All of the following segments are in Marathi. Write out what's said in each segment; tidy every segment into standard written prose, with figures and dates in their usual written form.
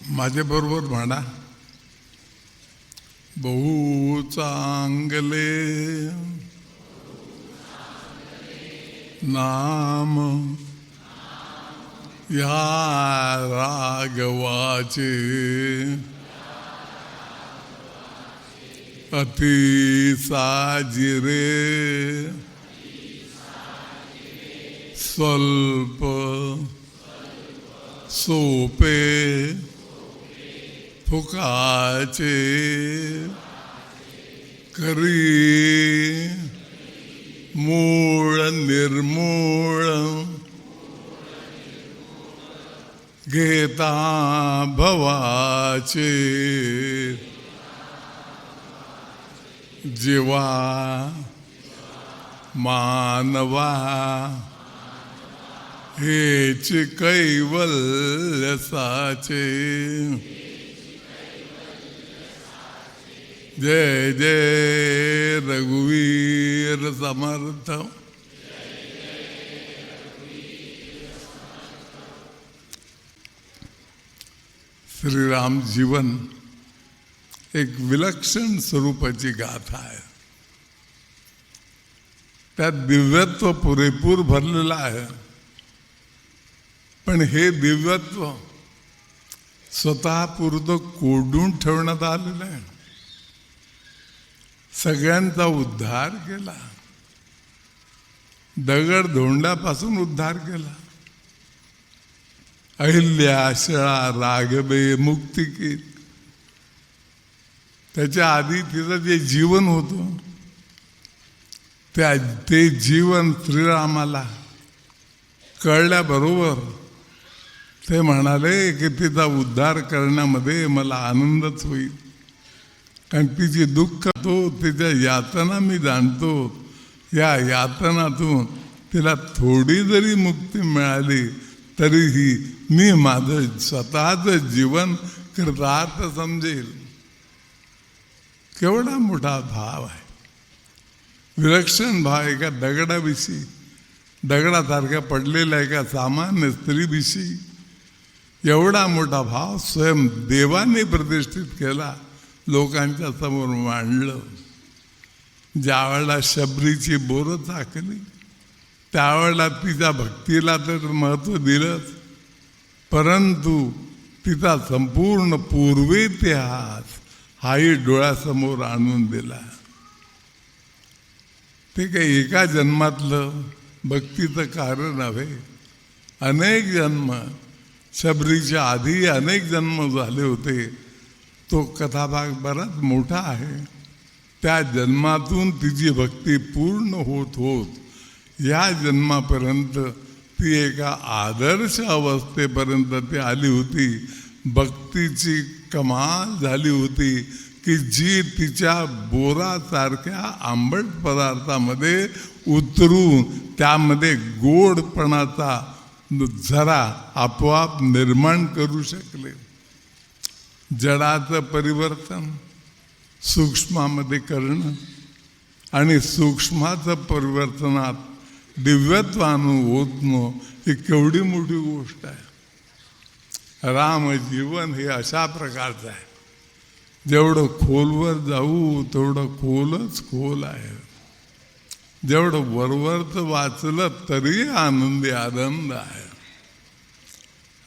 माझ्याबरोबर म्हणा, बहु चांगले नाम या राघवाचे, अति साजिरे स्वल्प सोपे फुकाचे, करी मूळ निर्मूळ घेता भवाचे, जीवा मानवा हेच कैवल्यसाचे। जय जय रघुवीर समर्थ। श्रीराम जीवन एक विलक्षण स्वरूपाची गाथा आहे। त्यात दिव्यत्व पुरेपूर भरलेलं आहे, पण हे दिव्यत्व स्वतः पुरतं कोडून ठेवण्यात आलेलं आहे। सगळ्यांचा उद्धार केला, दगड धोंडापासून उद्धार केला। अहिल्या शळा राघवे मुक्तिकीत, त्याच्या आधी तिचं जे जीवन होतं ते जीवन श्रीरामाला कळल्याबरोबर ते म्हणाले की तिचा उद्धार करण्यामध्ये मला आनंदच होईल, कारण तिचे दुःख तो तिच्या यातना मी जाणतो। या यातनातून तिला थोडी जरी मुक्ती मिळाली तरीही मी माझं स्वतःचं जीवन कृतार्थ समजेल। केवढा मोठा भाव आहे, विलक्षण भाव एका दगडाविषयी, दगडासारख्या पडलेल्या एका सामान्य स्त्रीविषयी एवढा मोठा भाव स्वयं देवाने प्रतिष्ठित केला, लोकांच्या समोर मांडलं। ज्यावेळेला शबरीची बोरं चाकली त्यावेळेला तिच्या भक्तीला तर महत्त्व दिलंच, परंतु तिचा संपूर्ण पूर्वेतिहास हाही डोळ्यासमोर आणून दिला। ते काही एका जन्मातलं भक्तीचं कारण नव्हे, अनेक जन्म, शबरीच्या आधी अनेक जन्म झाले होते। तो कथाभाग बराच मोठा आहे। त्या जन्मातून तिची भक्ती पूर्ण होत होत या जन्मापर्यंत ती एका आदर्श अवस्थेपर्यंत ती आली होती। भक्तीची कमाल झाली होती की जी तिच्या बोरासारख्या आंबट पदार्थामध्ये उतरून त्यामध्ये गोडपणाचा झरा आपोआप निर्माण करू शकले। जडाचं परिवर्तन सूक्ष्मामध्ये करणं आणि सूक्ष्माचं परिवर्तनात दिव्यत्वानं होतणं ही केवढी मोठी गोष्ट आहे। राम जीवन हे अशा प्रकारचं आहे, जेवढं खोलवर जाऊ तेवढं खोलच खोल आहे। जेवढं वरवरच वाचलं तरी आनंदी आनंद आहे।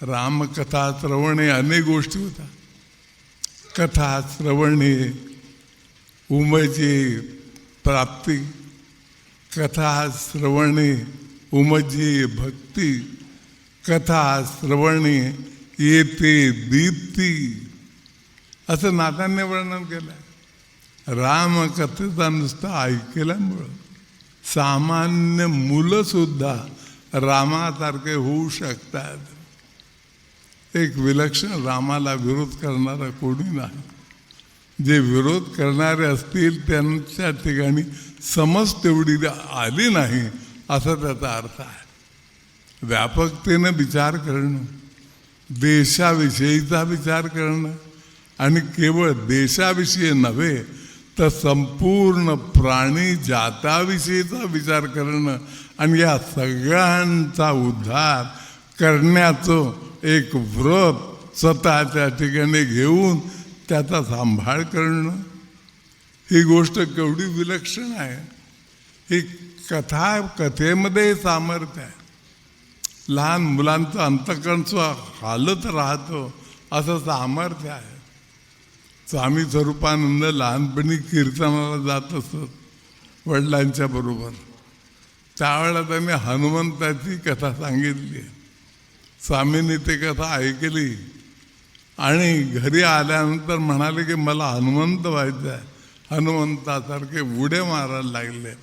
रामकथा श्रवणे अनेक गोष्टी होतात। कथा श्रवणे उमजे प्राप्ती, कथा श्रवणे उमजे भक्ती, कथा श्रवणे येते दीप्ती, असं नाथांनी वर्णन केलं। रामकथेचा नुसतं ऐकल्यामुळं सामान्य मुलंसुद्धा रामासारखे होऊ शकतात। एक विलक्षण रामाला विरोध करणारा कोणी नाही। जे विरोध करणारे असतील त्यांच्या ठिकाणी समज तेवढी आली नाही असा त्याचा अर्थ आहे। व्यापकतेनं विचार करणं, देशाविषयीचा विचार करणं, आणि केवळ देशाविषयी नव्हे तर संपूर्ण प्राणी जाताविषयीचा विचार करणं आणि या सगळ्यांचा उद्धार करण्याचं एक व्रत स्वतःच्या ठिकाणी घेऊन त्याचा सांभाळ करणं, ही गोष्ट केवढी विलक्षण आहे. ही कथेमध्ये सामर्थ्य आहे. लहान मुलांचं अंतःकरण हालत राहतं असं सामर्थ्य आहे. स्वामी स्वरूपानंद लहानपणी कीर्तनाला जात असत वडिलांच्या बरोबर. त्यावेळेला त्यांनी हनुमंताची कथा सांगितली. स्वामींनी ती कथा ऐकली आणि घरी आल्यानंतर म्हणाले की मला हनुमंत व्हायचं आहे. हनुमंतासारखे उड्या मारायला लागले.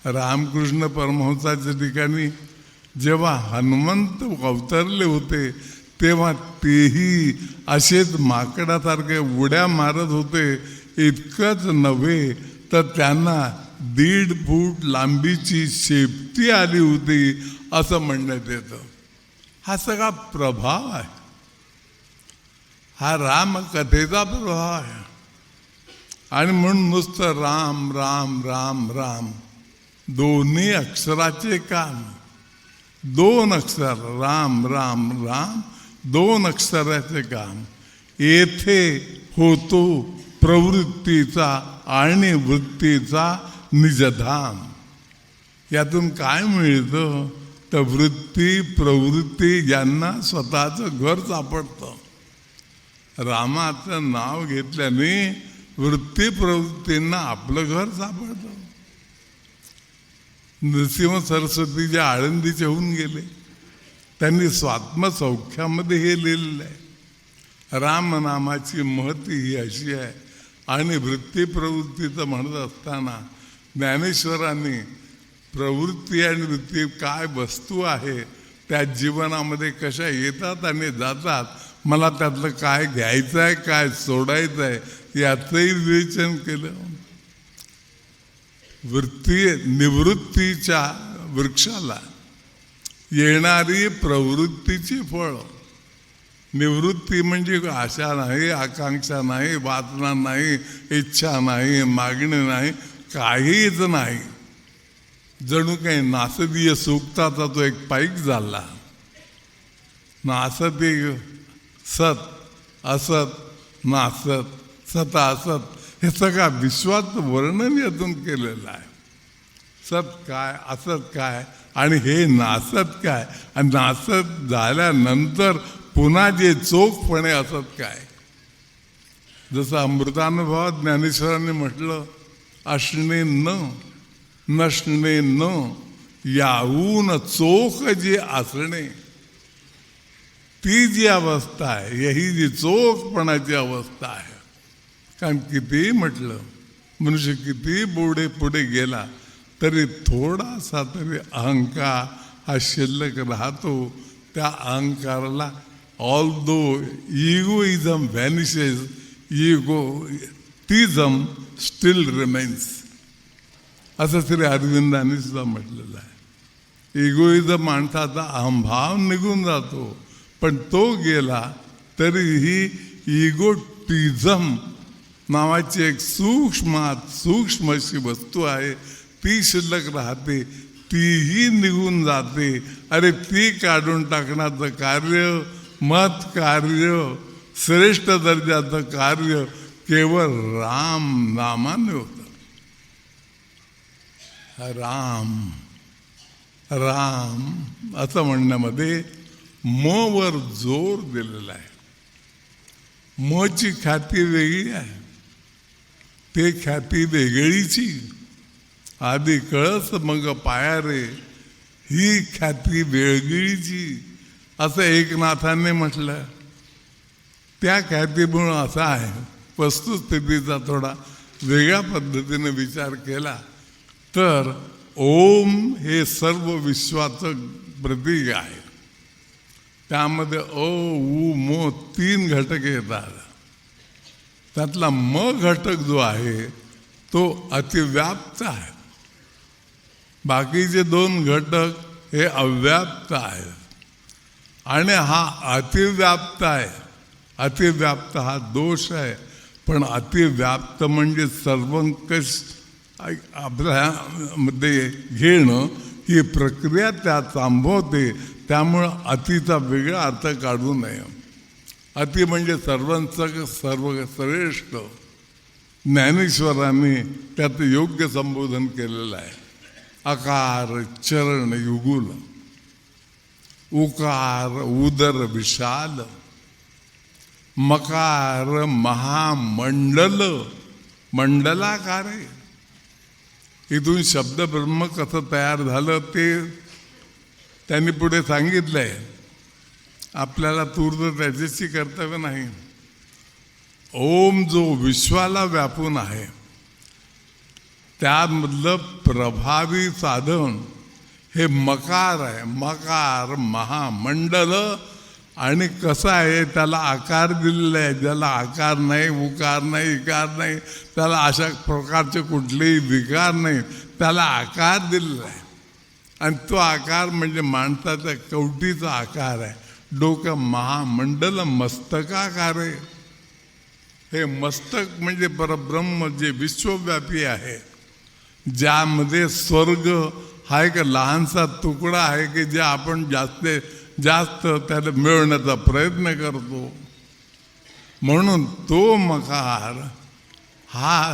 रामकृष्ण परमहंसाच्या ठिकाणी जेव्हा हनुमंत अवतरले होते तेव्हा तेही असेच माकडासारखे उड्या मारत होते. इतकंच नव्हे तर त्यांना 1.5 फूट लांबीची शेपटी आली होती असं म्हणण्यात येतं. हा सगळा प्रभाव आहे. हा रामकथेचा प्रभाव आहे. आणि म्हणून नुसतं राम राम राम राम, दोन्ही अक्षराचे काम. 2 अक्षर राम राम राम, 2 अक्षराचे काम. येथे होतो प्रवृत्तीचा आणि वृत्तीचा निजधाम. यातून काय मिळतं तर वृत्ती प्रवृत्ती यांना स्वतःचं घर सापडतं. रामाचं नाव घेतल्याने वृत्ती प्रवृत्तींना आपलं घर सापडतं. नृसिंह सरस्वती आळंदीचे होऊन गेले. त्यांनी स्वात्मसौख्यामध्ये हे लिहिलेलं आहे. रामनामाची महती ही अशी आहे. आणि वृत्ती प्रवृत्तीचं म्हणत असताना ज्ञानेश्वरांनी प्रवृत्ती आणि वृत्ती काय वस्तू आहे, त्या जीवनामध्ये कशा येतात आणि जातात, मला त्यातलं काय घ्यायचं आहे काय सोडायचं आहे याचंही विवेचन केलं. वृत्ती निवृत्तीच्या वृक्षाला येणारी प्रवृत्तीची फळ. निवृत्ती म्हणजे आशा नाही, आकांक्षा नाही, वासना नाही, इच्छा नाही, मागणी नाही, काहीच नाही. जणू काही नासदीय सूक्ताचा तो एक पाईक झाला. नासती सत असत नासत सत असत हे सगळा विश्वाचं वर्णन यातून केलेलं आहे. सत काय, असत काय आणि हे नासत काय, आणि नासत झाल्यानंतर पुन्हा जे चोखपणे असत काय. जसं अमृतानुभवात ज्ञानेश्वरांनी म्हटलं, असणे न नसणे न याहून चोख जे असणे, ती जी अवस्था आहे ही जी चोखपणाची अवस्था आहे. कारण कितीही म्हटलं, मनुष्य किती पुढे गेला तरी थोडासा तरी अहंकार हा शिल्लक राहतो. त्या अहंकाराला ऑल्दो इगोइझम व्हॅनिशेस, इगोटिझम स्टील रिमेन्स, असं श्री अरविंदांनी सुद्धा म्हटलेलं आहे. इगोइझम माणसाचा अहंभाव निघून जातो, पण तो गेला तरीही इगोटिझम नावाची एक सूक्ष्म अशी वस्तू आहे, ती शिल्लक राहते, तीही निघून जाते. अरे ती काढून टाकण्याचं कार्य, मत कार्य, श्रेष्ठ दर्जाचं कार्य केवळ राम नामाने होतं. राम राम असं म्हणण्यामध्ये म वर जोर दिलेला आहे. मची ख्याती वेगळी आहे, ते ख्याती वेगळीची. आधी कळस मग पाया रे, ही ख्याती वेगळीची असं एकनाथांनी म्हटलं. त्या ख्यातीमुळं असा आहे, वस्तुस्थितीचा थोडा वेगळ्या पद्धतीने विचार केला तर ओम हे सर्व विश्वाचं प्रतीक आहे. त्यामध्ये अ उ म 3 घटक येतात. त्यातला म घटक जो आहे तो अतिव्याप्त आहे. बाकीचे 2 घटक हे अव्याप्त आहेत. आणि हा अतिव्याप्त आहे. अतिव्याप्त हा दोष आहे, पण अतिव्याप्त म्हणजे सर्वंकष आपल्यामध्ये घेणं ही प्रक्रिया त्यात थांबवते. त्यामुळं अतिचा वेगळा अर्थ काढू नये. अति म्हणजे सर्वांचं सर्वश्रेष्ठ. ज्ञानेश्वरांनी त्यात योग्य संबोधन केलेलं आहे. अकार चरण युगुल, उकार उदर विशाल, मकार महामंडल, मंडलाकार आहे. इथून शब्द ब्रह्म कसं तयार झालं ते त्यांनी पुढे सांगितलंय. आपल्याला तूर्त त्याच्याशी कर्तव्य नाही. ओम जो विश्वाला व्यापून आहे, त्यामधलं प्रभावी साधन हे मकार आहे. मकार महामंडल. आणि कसं आहे, त्याला आकार दिलेला आहे. ज्याला आकार नाही, उकार नाही, इकार नाही, त्याला अशा प्रकारचे कुठलेही विकार नाही, त्याला आकार दिलेला आहे. आणि तो आकार म्हणजे माणसाच्या कवटीचा आकार आहे. डोकं महामंडल मस्तकाकार आहे. हे मस्तक म्हणजे परब्रह्म जे विश्वव्यापी आहे, ज्यामध्ये स्वर्ग हा एक लहानसा तुकडा आहे की जे आपण जास्त त्याला मिळवण्याचा प्रयत्न करतो. म्हणून तो मकार हा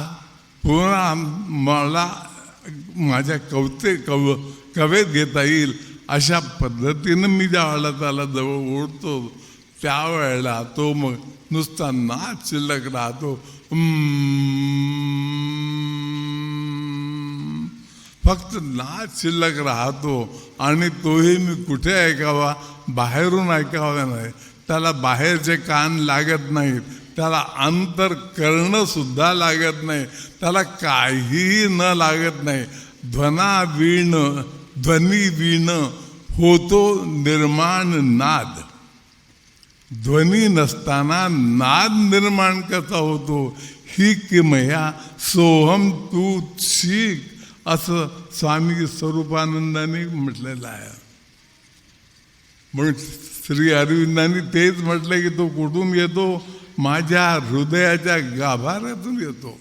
पुन्हा मला माझ्या कवेत घेता येईल अशा पद्धतीनं मी ज्या वेळेला त्याला जवळ ओढतो, त्यावेळेला तो मग नुसता नाच शिल्लक राहतो. फक्त नाच शिल्लक राहतो. आणि तोही मी कुठे ऐकावा, बाहेरून ऐकावा नाही. त्याला बाहेरचे कान लागत नाहीत, त्याला अंतर करणं सुद्धा लागत नाही, त्याला काहीही न लागत नाही. ध्वनी वीण होतो निर्माण नाद. ध्वनी नसताना नाद निर्माण कसा होतो, ही किमया सोहम तू शिक, असं स्वामी स्वरूपानंदांनी म्हटलेलं आहे. म्हणून श्री अरविंदांनी तेच म्हटलं की तो कुठून येतो, माझ्या हृदयाच्या गाभाऱ्यातून येतो.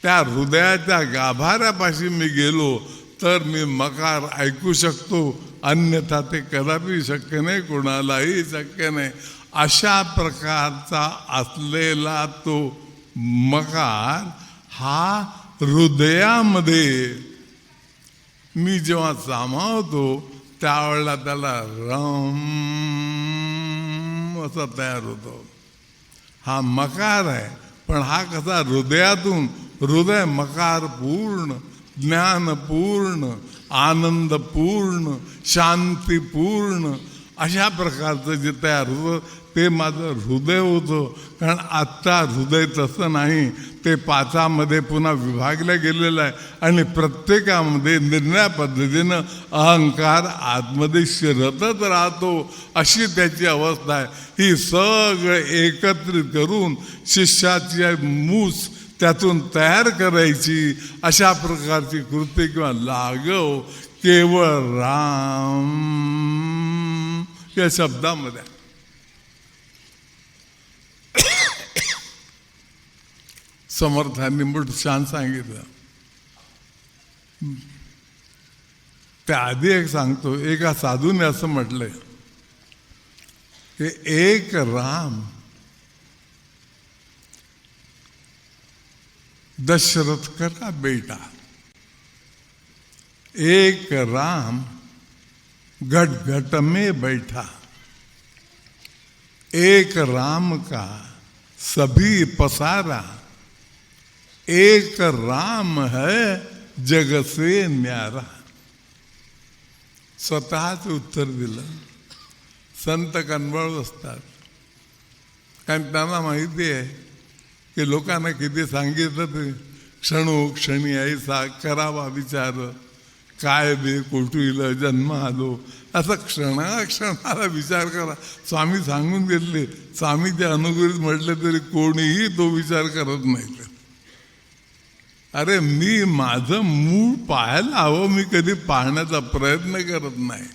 त्या हृदयाच्या गाभाऱ्यापाशी मी गेलो तर मी मकार ऐकू शकतो, अन्यथा ते कदापि शक्य नाही, कोणालाही शक्य नाही. अशा प्रकारचा असलेला तो मकार हा हृदयामध्ये मी जेव्हा सामावतो त्यावेळेला त्याला रम असा तयार होतो. हा मकार आहे. पण हा कसा हृदयातून, हृदय मकार पूर्ण, ज्ञानपूर्ण, आनंदपूर्ण, शांतीपूर्ण अशा प्रकारचं जे तयार होतं ते माझं हृदय होतं. कारण आत्ता हृदय तसं नाही, ते पाचामध्ये पुन्हा विभागलं गेलेलं आहे. आणि प्रत्येकामध्ये निर्णय पद्धतीनं अहंकार आतमध्ये शिरतच राहतो, अशी त्याची अवस्था आहे. ही सगळं एकत्रित करून शिष्याची मूस त्यातून तयार करायची, अशा प्रकारची कृती किंवा लागव केवळ राम या शब्दामध्ये. समर्थांनी मोठ छान सांगितलं. त्याआधी एक सांगतो, एका साधूने असं म्हटलंय की एक राम दशरथ का बेटा, एक राम घट घट में बैठा, एक राम का सभी पसारा, एक राम है जग से न्यारा. स्वतःच उत्तर दिलं. संत कनवळ असतात, कारण त्यांना माहिती आहे की लोकांना किती सांगितलं ते क्षणोक्षणी ऐसा करावा विचार, काय बे कोठुईला जन्म आलो, असं क्षणाला विचार करा. स्वामी सांगून घेतले. स्वामीच्या अनुग्रहित म्हटले तरी कोणीही तो विचार करत नाही. अरे मी माझं मूळ पाहायला हवं, मी कधी पाहण्याचा प्रयत्न करत नाही.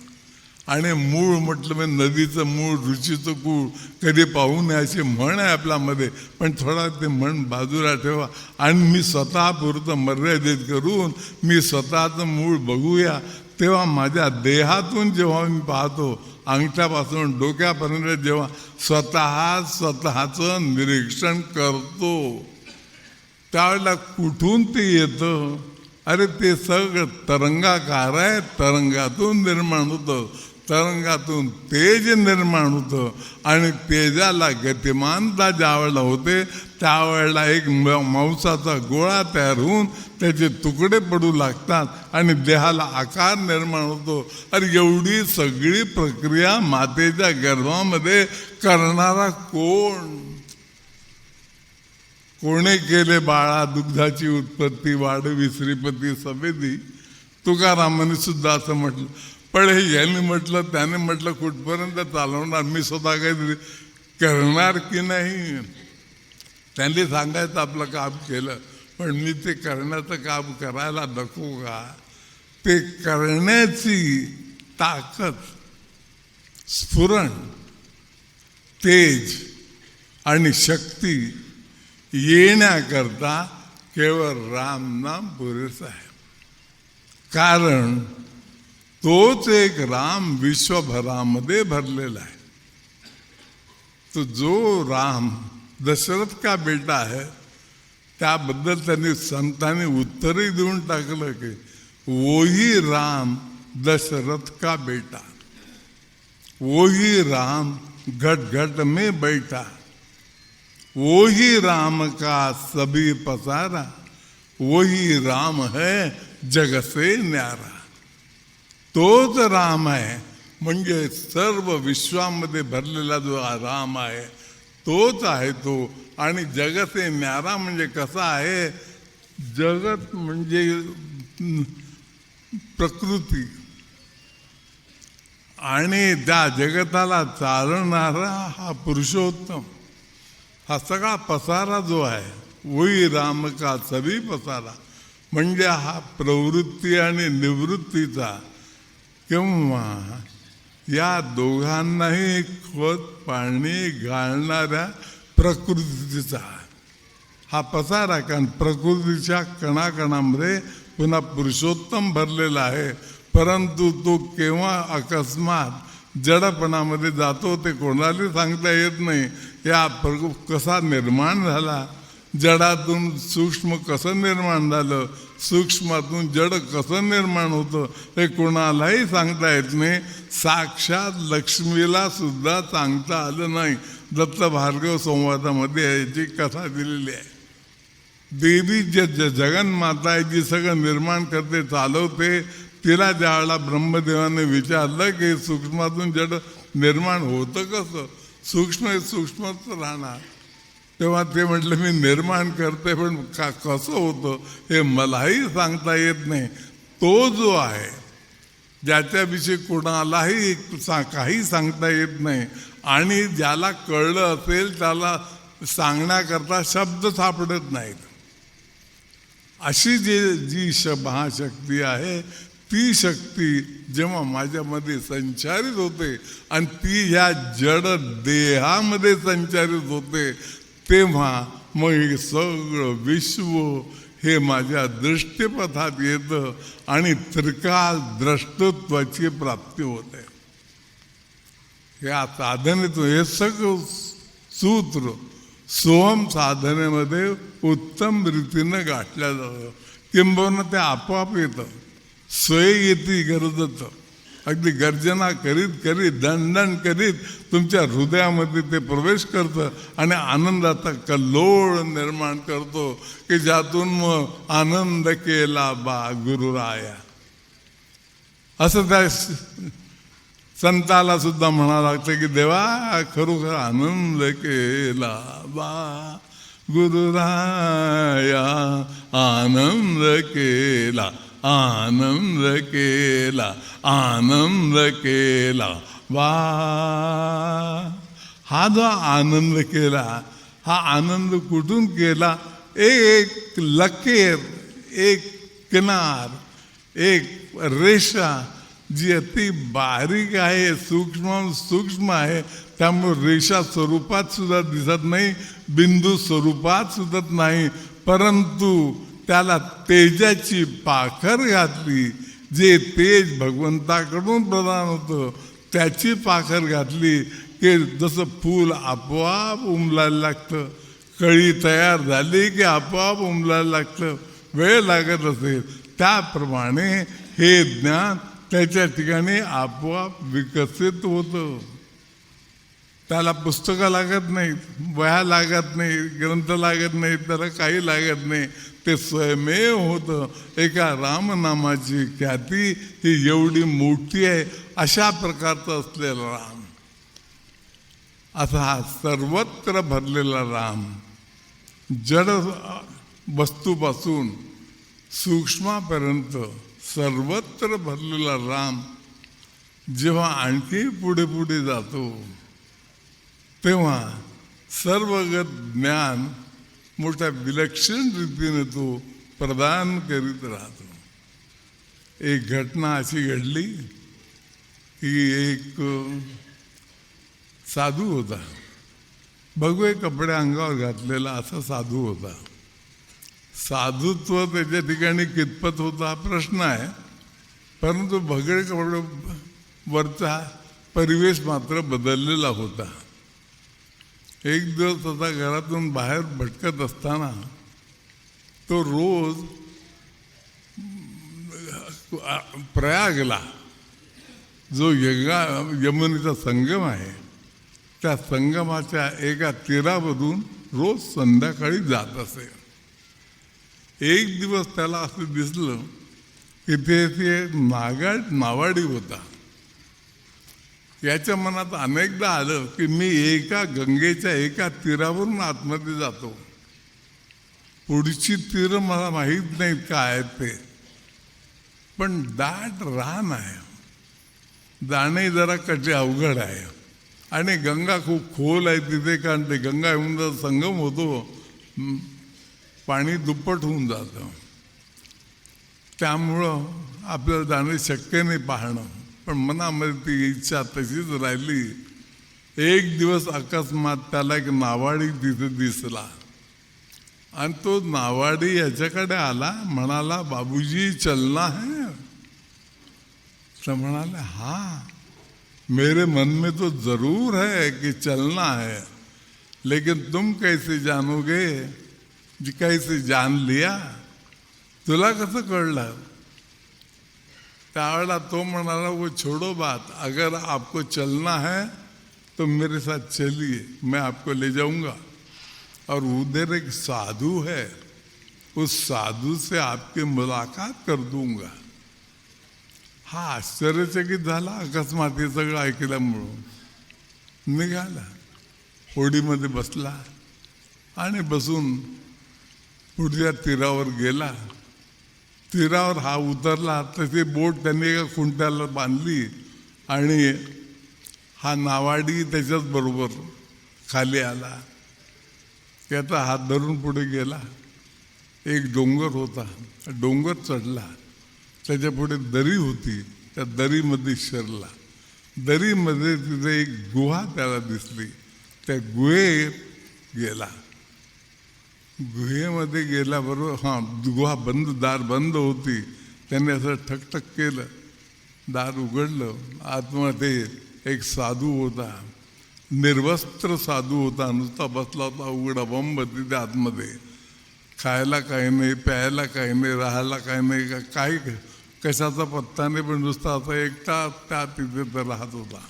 आणि मूळ म्हटलं मी नदीचं मूळ, रुचीचं कूळ कधी पाहू नये अशी म्हण आहे आपल्यामध्ये. पण थोडा ते म्हण बाजूला ठेवा आणि मी स्वतःपुरतं मर्यादित करून मी स्वतःचं मूळ बघूया. तेव्हा माझ्या देहातून जेव्हा मी पाहतो अंगठ्यापासून डोक्यापर्यंत जेव्हा स्वतःचं निरीक्षण करतो त्यावेळेला कुठून ते येतं? अरे ते सगळं तरंगाकार आहे, तरंगातून निर्माण होतं, तरंगातून तेज निर्माण होतं आणि तेजाला गतिमानता ज्यावेळेला होते त्यावेळेला एक मांसाचा गोळा तयार होऊन त्याचे तुकडे पडू लागतात आणि देहाला आकार निर्माण होतो. अरे एवढी सगळी प्रक्रिया मातेच्या गर्भामध्ये करणारा कोण? कोणे केले बाळा दुग्धाची उत्पत्ती, वाढवी श्रीपती सवेदी. तुकारामाने सुद्धा असं म्हटलं. पण हे यांनी म्हटलं, त्याने म्हटलं, कुठपर्यंत चालवणार? मी स्वतः काहीतरी करणार की नाही? त्यांनी सांगायचं आपलं काम केलं, पण मी ते करण्याचं काम करायला नको का? ते करण्याची ताकद, स्फुरण, तेज आणि शक्ती येण्याकरता केवळ रामनाम पुरेसं आहे. कारण तोच एक राम विश्वभरामध्ये भरलेला आहे. तो जो राम दशरथ का बेटा है त्याबद्दल त्यांनी संतांनी उत्तरही देऊन टाकलं की वही राम दशरथ का बेटा, वही राम घट घट में बैठा, वही राम का सभी पसारा, वही राम है जग से न्यारा. तोच राम आहे, म्हणजे सर्व विश्वामध्ये भरलेला जो राम आहे तोच आहे तो. आणि जगते न्यारा म्हणजे कसा आहे? जगत म्हणजे प्रकृती आणि त्या जगताला चालणारा हा पुरुषोत्तम, हा सगळा पसारा जो आहे, वही राम का सभी पसारा, म्हणजे हा प्रवृत्ती आणि निवृत्तीचा किंवा या दोघांनाही खत पाणी घालणाऱ्या प्रकृतीचा हा पसारा. कारण प्रकृतीच्या कणाकणामध्ये पुन्हा पुरुषोत्तम भरलेला आहे, परंतु तो केव्हा अकस्मात जडपणामध्ये जातो ते कोणाला सांगता येत नाही. या कसा निर्माण झाला, जडातून सूक्ष्म कसं निर्माण झालं, सूक्ष्मातून जड कसं निर्माण होतं हे कोणालाही सांगता येत नाही. साक्षात लक्ष्मीला सुद्धा सांगता आलं नाही. दत्त भार्गव संवादामध्ये याची कथा दिलेली आहे. देवी जगन्माता आहे जी सगळं निर्माण करते, चालवते, तिला ज्यावेळेला ब्रह्मदेवाने विचारलं की सूक्ष्मातून जड निर्माण होतं कसं, सूक्ष्म सूक्ष्मच राहणार, तेव्हा ते म्हटलं मी निर्माण करते, पण कसं होतं हे मलाही सांगता येत नाही. तो जो आहे ज्याच्याविषयी कोणालाही काही सांगता येत नाही आणि ज्याला कळलं असेल त्याला सांगण्याकरता शब्द सापडत नाहीत, अशी जी महाशक्ती आहे ती शक्ती जेव्हा माझ्यामध्ये संचारित होते आणि ती ह्या जड देहामध्ये संचारित होते तेव्हा मग हे सगळं विश्व हे माझ्या दृष्टीपथात येतं आणि त्रिकाल द्रष्टत्वाची प्राप्ती होते. या साधनेतून हे सगळं सूत्र सोहम साधनेमध्ये उत्तम रीतीनं गाठल्या जातं. किंबहुना ते आपोआप येतं, स्वय येते गरजत. अगदी गर्जना करीत करीत दणदण करीत तुमच्या हृदयामध्ये ते प्रवेश करतं आणि आनंदाचा कल्लोळ निर्माण करतो की ज्यातून मग आनंद केला बा गुरुराया, असं त्या संताला सुद्धा म्हणावं लागतं की देवा खरोखर आनंद केला बा गुरुराया, आनंद केला, आनंद केला, आनंद केला वा. हा जो आनंद केला, हा आनंद कुठून केला? एक लकेर, एक किनार, एक रेषा जी अति बारीक आहे, सूक्ष्म आहे, त्यामुळे रेषा स्वरूपात सुद्धा दिसत नाही, बिंदू स्वरूपात सुद्धा नाही, परंतु त्याला तेजाची पाखर घातली. जे तेज भगवंताकडून प्रदान होतं त्याची पाखर घातली की जसं फूल आपोआप उमलायला लागतं, कळी तयार झाली की आपोआप उमलायला लागतं, वेळ लागत असेल त्याप्रमाणे हे ज्ञान त्याच्या ठिकाणी आपोआप विकसित होतं. त्याला पुस्तकं लागत नाहीत, वह्या लागत नाही, ग्रंथ लागत नाही, त्याला काही लागत नाही, ते स्वयमेव होतं. एका रामनामाची ख्याती ही एवढी मोठी आहे, अशा प्रकारचा असलेला राम, असा हा सर्वत्र भरलेला राम, जड वस्तूपासून सूक्ष्मापर्यंत सर्वत्र भरलेला राम जेव्हा आणखी पुढे पुढे जातो तेव्हा सर्वगत ज्ञान मोठ्या विलक्षण रीतीने तो प्रदान करीत राहतो. एक घटना अशी घडली की एक साधू होता, भगवे कपडे अंगावर घातलेला असा साधू होता. साधुत्व त्याच्या ठिकाणी कितपत होता हा प्रश्न आहे, परंतु भगवे कपडे वरचा परिवेश मात्र बदललेला होता. एक दिवस आता घरातून बाहेर भटकत असताना तो रोज प्रयागला, जो यमुनेचा संगम आहे, त्या संगमाच्या एका तीरामधून रोज संध्याकाळी जात असे. एक दिवस त्याला असं दिसलं की ते नावाडी होता. याच्या मनात अनेकदा आलं की मी एका गंगेच्या एका तीरावरून आतमध्ये जातो, पुढची तीर मला माहीत नाहीत काय आहेत ते, पण दाट रान आहे, जाणे जरा अवघड आहे, आणि गंगा खूप खोल आहे तिथे, कारण ते गंगा येऊन संगम होतो, पाणी दुप्पट होऊन जातं, त्यामुळं आपल्याला जाणं शक्य नाही पाहणं. पण मनामध्ये ती इच्छा तशीच राहिली. एक दिवस अकस्मात त्याला एक नावाडी तिथे दिसला, आणि तो नावाडी याच्याकडे आला, म्हणाला बाबूजी चलना है. तो म्हणाले हाँ, मेरे मन में तो जरूर है कि चलना है, लेकिन तुम कैसे जानोगे, कैसे जान लिया, तुला कसं कळलं. त्यावेळेला तो म्हणाला वो छोड़ो बात, अगर आपको चलना है तो मेरे साथ चलिए, मैं आपको ले जाऊंगा, और उधर एक साधु है, उस साधु से आपकी मुलाकात कर दूंगा. हा आश्चर्यचकित झाला, अकस्मात हे सगळं ऐकल्यामुळं निघाला, होडीमध्ये बसला आणि बसून पुढच्या तीरावर गेला. तीरावर हा उतरला, तशी बोट त्यांनी एका खुंट्याला बांधली आणि हा नावाडी त्याच्याच बरोबर खाली आला. त्याचा हात धरून पुढे गेला. एक डोंगर होता, डोंगर चढला, त्याच्या पुढे दरी होती, त्या दरीमध्ये शिरला. दरीमध्ये तिथे एक गुहा त्याला दिसली, त्या गुहेत गेला. गुहेमध्ये गेल्याबरोबर गुहा बंद, दार बंद होती. त्याने असं ठकठक केलं, दार उघडलं. आतमध्ये एक साधू होता, निर्वस्त्र साधू होता, नुसता बसला होता उघडा बंब तिथे आतमध्ये. खायला काही नाही, प्यायला काही नाही, राहायला काही नाही, काही कशाचा पत्ता नाही, पण नुसता असा एकटा त्या तिथे तर राहत होता.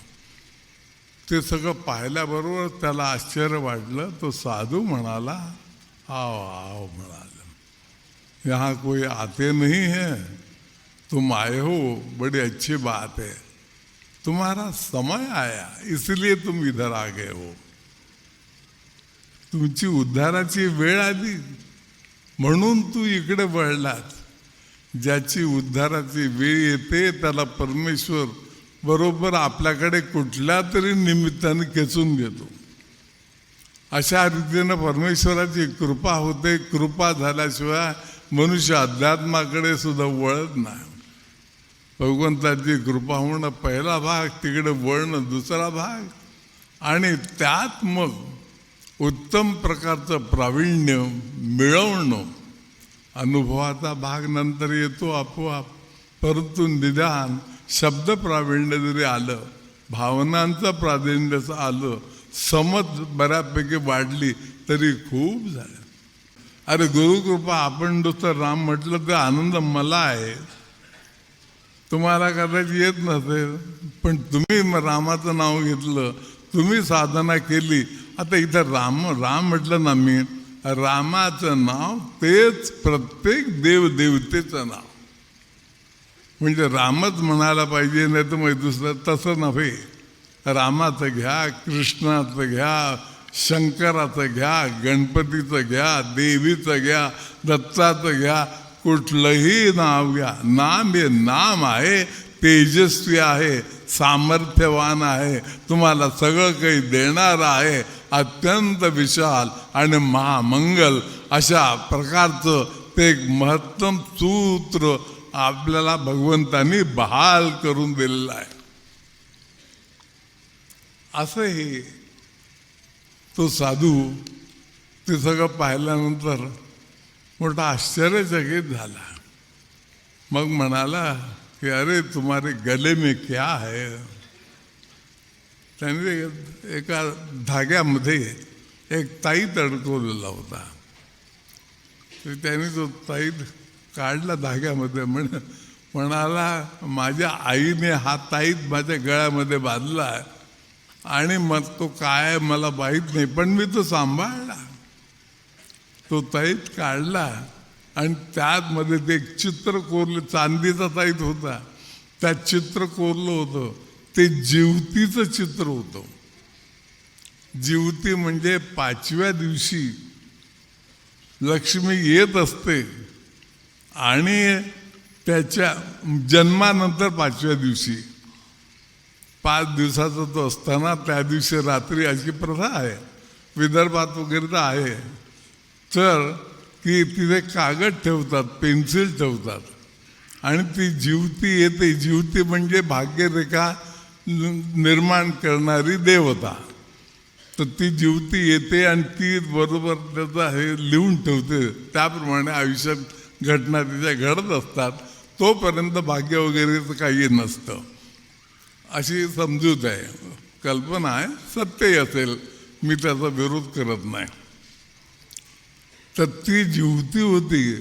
ते सगळं पाहिल्याबरोबर त्याला आश्चर्य वाटलं. तो साधू म्हणाला आओ आओ, म्हणाला यहाँ कोई आते नहीं है, तुम आए हो, बड़ी अच्छी बात है, तुम्हारा समय आया इसलिए तुम इधर आ गए हो, तुमची उद्धाराची वेळ आली म्हणून तू इकडे वळलात. ज्याची उद्धाराची वेळ येते त्याला परमेश्वर बरोबर आपल्याकडे कुठल्या तरी निमित्ताने खेचून घेतो. अशा रीतीनं परमेश्वराची कृपा होते. कृपा झाल्याशिवाय मनुष्य अध्यात्माकडे सुद्धा वळत नाही. भगवंताची कृपा होणं पहिला भाग, तिकडे वळणं दुसरा भाग, आणि त्यात मग उत्तम प्रकारचं प्रावीण्य मिळवणं अनुभवाचा भाग नंतर येतो आपोआप. परंतु निदान शब्द प्रावीण्य जरी आलं भावनांचं प्राधान्य आलं, समज बऱ्यापैकी वाढली तरी खूप झालं. अरे गुरुकृपा, आपण नुसतं राम म्हटलं तर आनंद मला आहे, तुम्हाला कदाचित येत नसेल, पण तुम्ही रामाचं नाव घेतलं, तुम्ही साधना केली. आता इथं राम राम म्हटलं ना मी, रामाचं नाव तेच प्रत्येक देवदेवतेचं नाव. म्हणजे रामच म्हणायला पाहिजे, नाही तर मग दुसरं तसं नव्हे. रामाचं घ्या, कृष्णाचं घ्या, शंकराचं घ्या, गणपतीचं घ्या, देवीचं घ्या, दत्ताचं घ्या, कुठलंही नाव घ्या. नाम हे नाम आहे, तेजस्वी आहे, सामर्थ्यवान आहे, तुम्हाला सगळं काही देणार आहे, अत्यंत विशाल आणि महामंगल अशा प्रकारचं ते एक महत्तम सूत्र आपल्याला भगवंतांनी बहाल करून दिलेलं आहे. असं हे तो साधू ते सगळं पाहिल्यानंतर मोठा आश्चर्यचकित झाला. मग म्हणाला की अरे तुम्हारे गले में क्या है. त्याने एका धाग्यामध्ये एक ताईत अडकवलेला होता. तर त्याने तो ताईत काढला धाग्यामध्ये, म्हणाला माझ्या आईने हा ताईत माझ्या गळ्यामध्ये बांधला आणि मग तो काय मला माहीत नाही, पण मी तो सांभाळला. तो ताईत काढला आणि त्यामध्ये ते एक चित्र कोरलं, चांदीचा ताईत होता, त्यात चित्र कोरलं होतं. ते जिवतीचं चित्र होतं. जिवती म्हणजे 5व्या दिवशी लक्ष्मी येत असते आणि त्याच्या जन्मानंतर 5व्या दिवशी 5 दिवसाचा तो असताना त्या दिवशी रात्री अशी प्रथा आहे, विदर्भात वगैरे तर आहे, तर की तिथे कागद ठेवतात, पेन्सिल ठेवतात आणि ती जिवती येते. जिवती म्हणजे भाग्यरेखा निर्माण करणारी देवता. तर ती जिवती येते आणि ती बरोबर त्याचा हे लिहून ठेवते. त्याप्रमाणे आयुष्यात घटना तिच्या घडत असतात. तोपर्यंत भाग्य वगैरेचं काही नसतं, अशी समजूत आहे, कल्पना आहे. सत्यही असेल, मी त्याचा विरोध करत नाही. तर ती जिवती होती,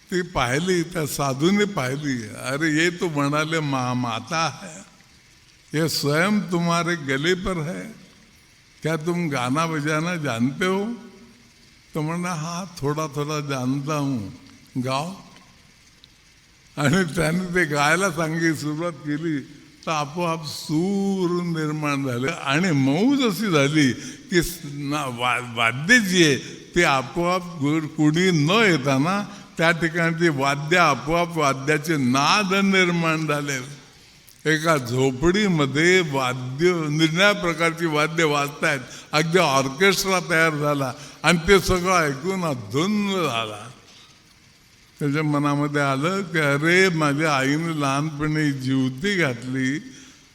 ती पाहिली, त्या साधूने पाहिली. अरे ये तो म्हणाले माता है, ये स्वयं तुम्हारे गले पर है, क्या तुम गाना बजाना जानते हो. तो म्हणा हाँ थोड़ा थोड़ा जानता हूँ, गाओ. आणि त्याने ते गायला सुरुवात केली तर आपोआप सूर निर्माण झाले आणि मौज अशी झाली की वाद्य जी आहे ते आपोआप कुणी न येताना त्या ठिकाणी वाद्य आपोआप वाद्याचे नाद निर्माण झाले. एका झोपडीमध्ये वाद्य निरनिराळ्या प्रकारची वाद्य वाजतायत, अगदी ऑर्केस्ट्रा तयार झाला आणि ते सगळं ऐकून धुंद झाला. त्याच्या मनामध्ये आलं की अरे माझ्या आईने लहानपणी जिवती घातली,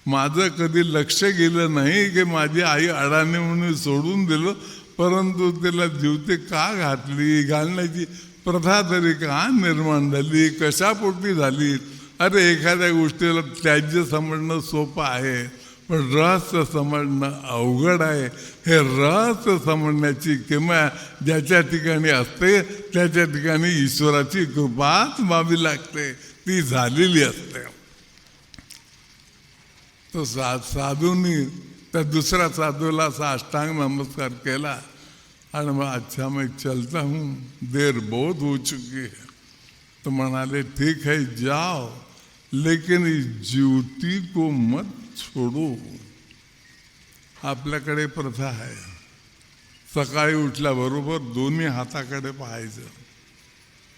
माझं कधी लक्ष गेलं नाही की माझी आई अडाणी म्हणून सोडून दिलं, परंतु तिला जिवती का घातली, घालण्याची प्रथा तरी का निर्माण झाली, कशापोटी झाली. अरे एखाद्या गोष्टीला त्याज्य समजणं सोपं आहे, पण रहस्य समजणं अवघड आहे. हे रहस्य समजण्याची किंवा ज्याच्या ठिकाणी असते त्याच्या ठिकाणी ईश्वराची कृपाच व्हावी लागते, ती झालेली असते. तो साधूंनी त्या दुसऱ्या साधूला असा अष्टांग नमस्कार केला आणि मग अच्छा मैं चलता हूँ, देर बहुत हो चुकी है. तो म्हणाले ठीक है जाओ, लेकिन इस ज्योति को मत छोडो. आपल्याकडे प्रथा आहे, सकाळी उठल्याबरोबर दोन्ही हाताकडे पाहायचं,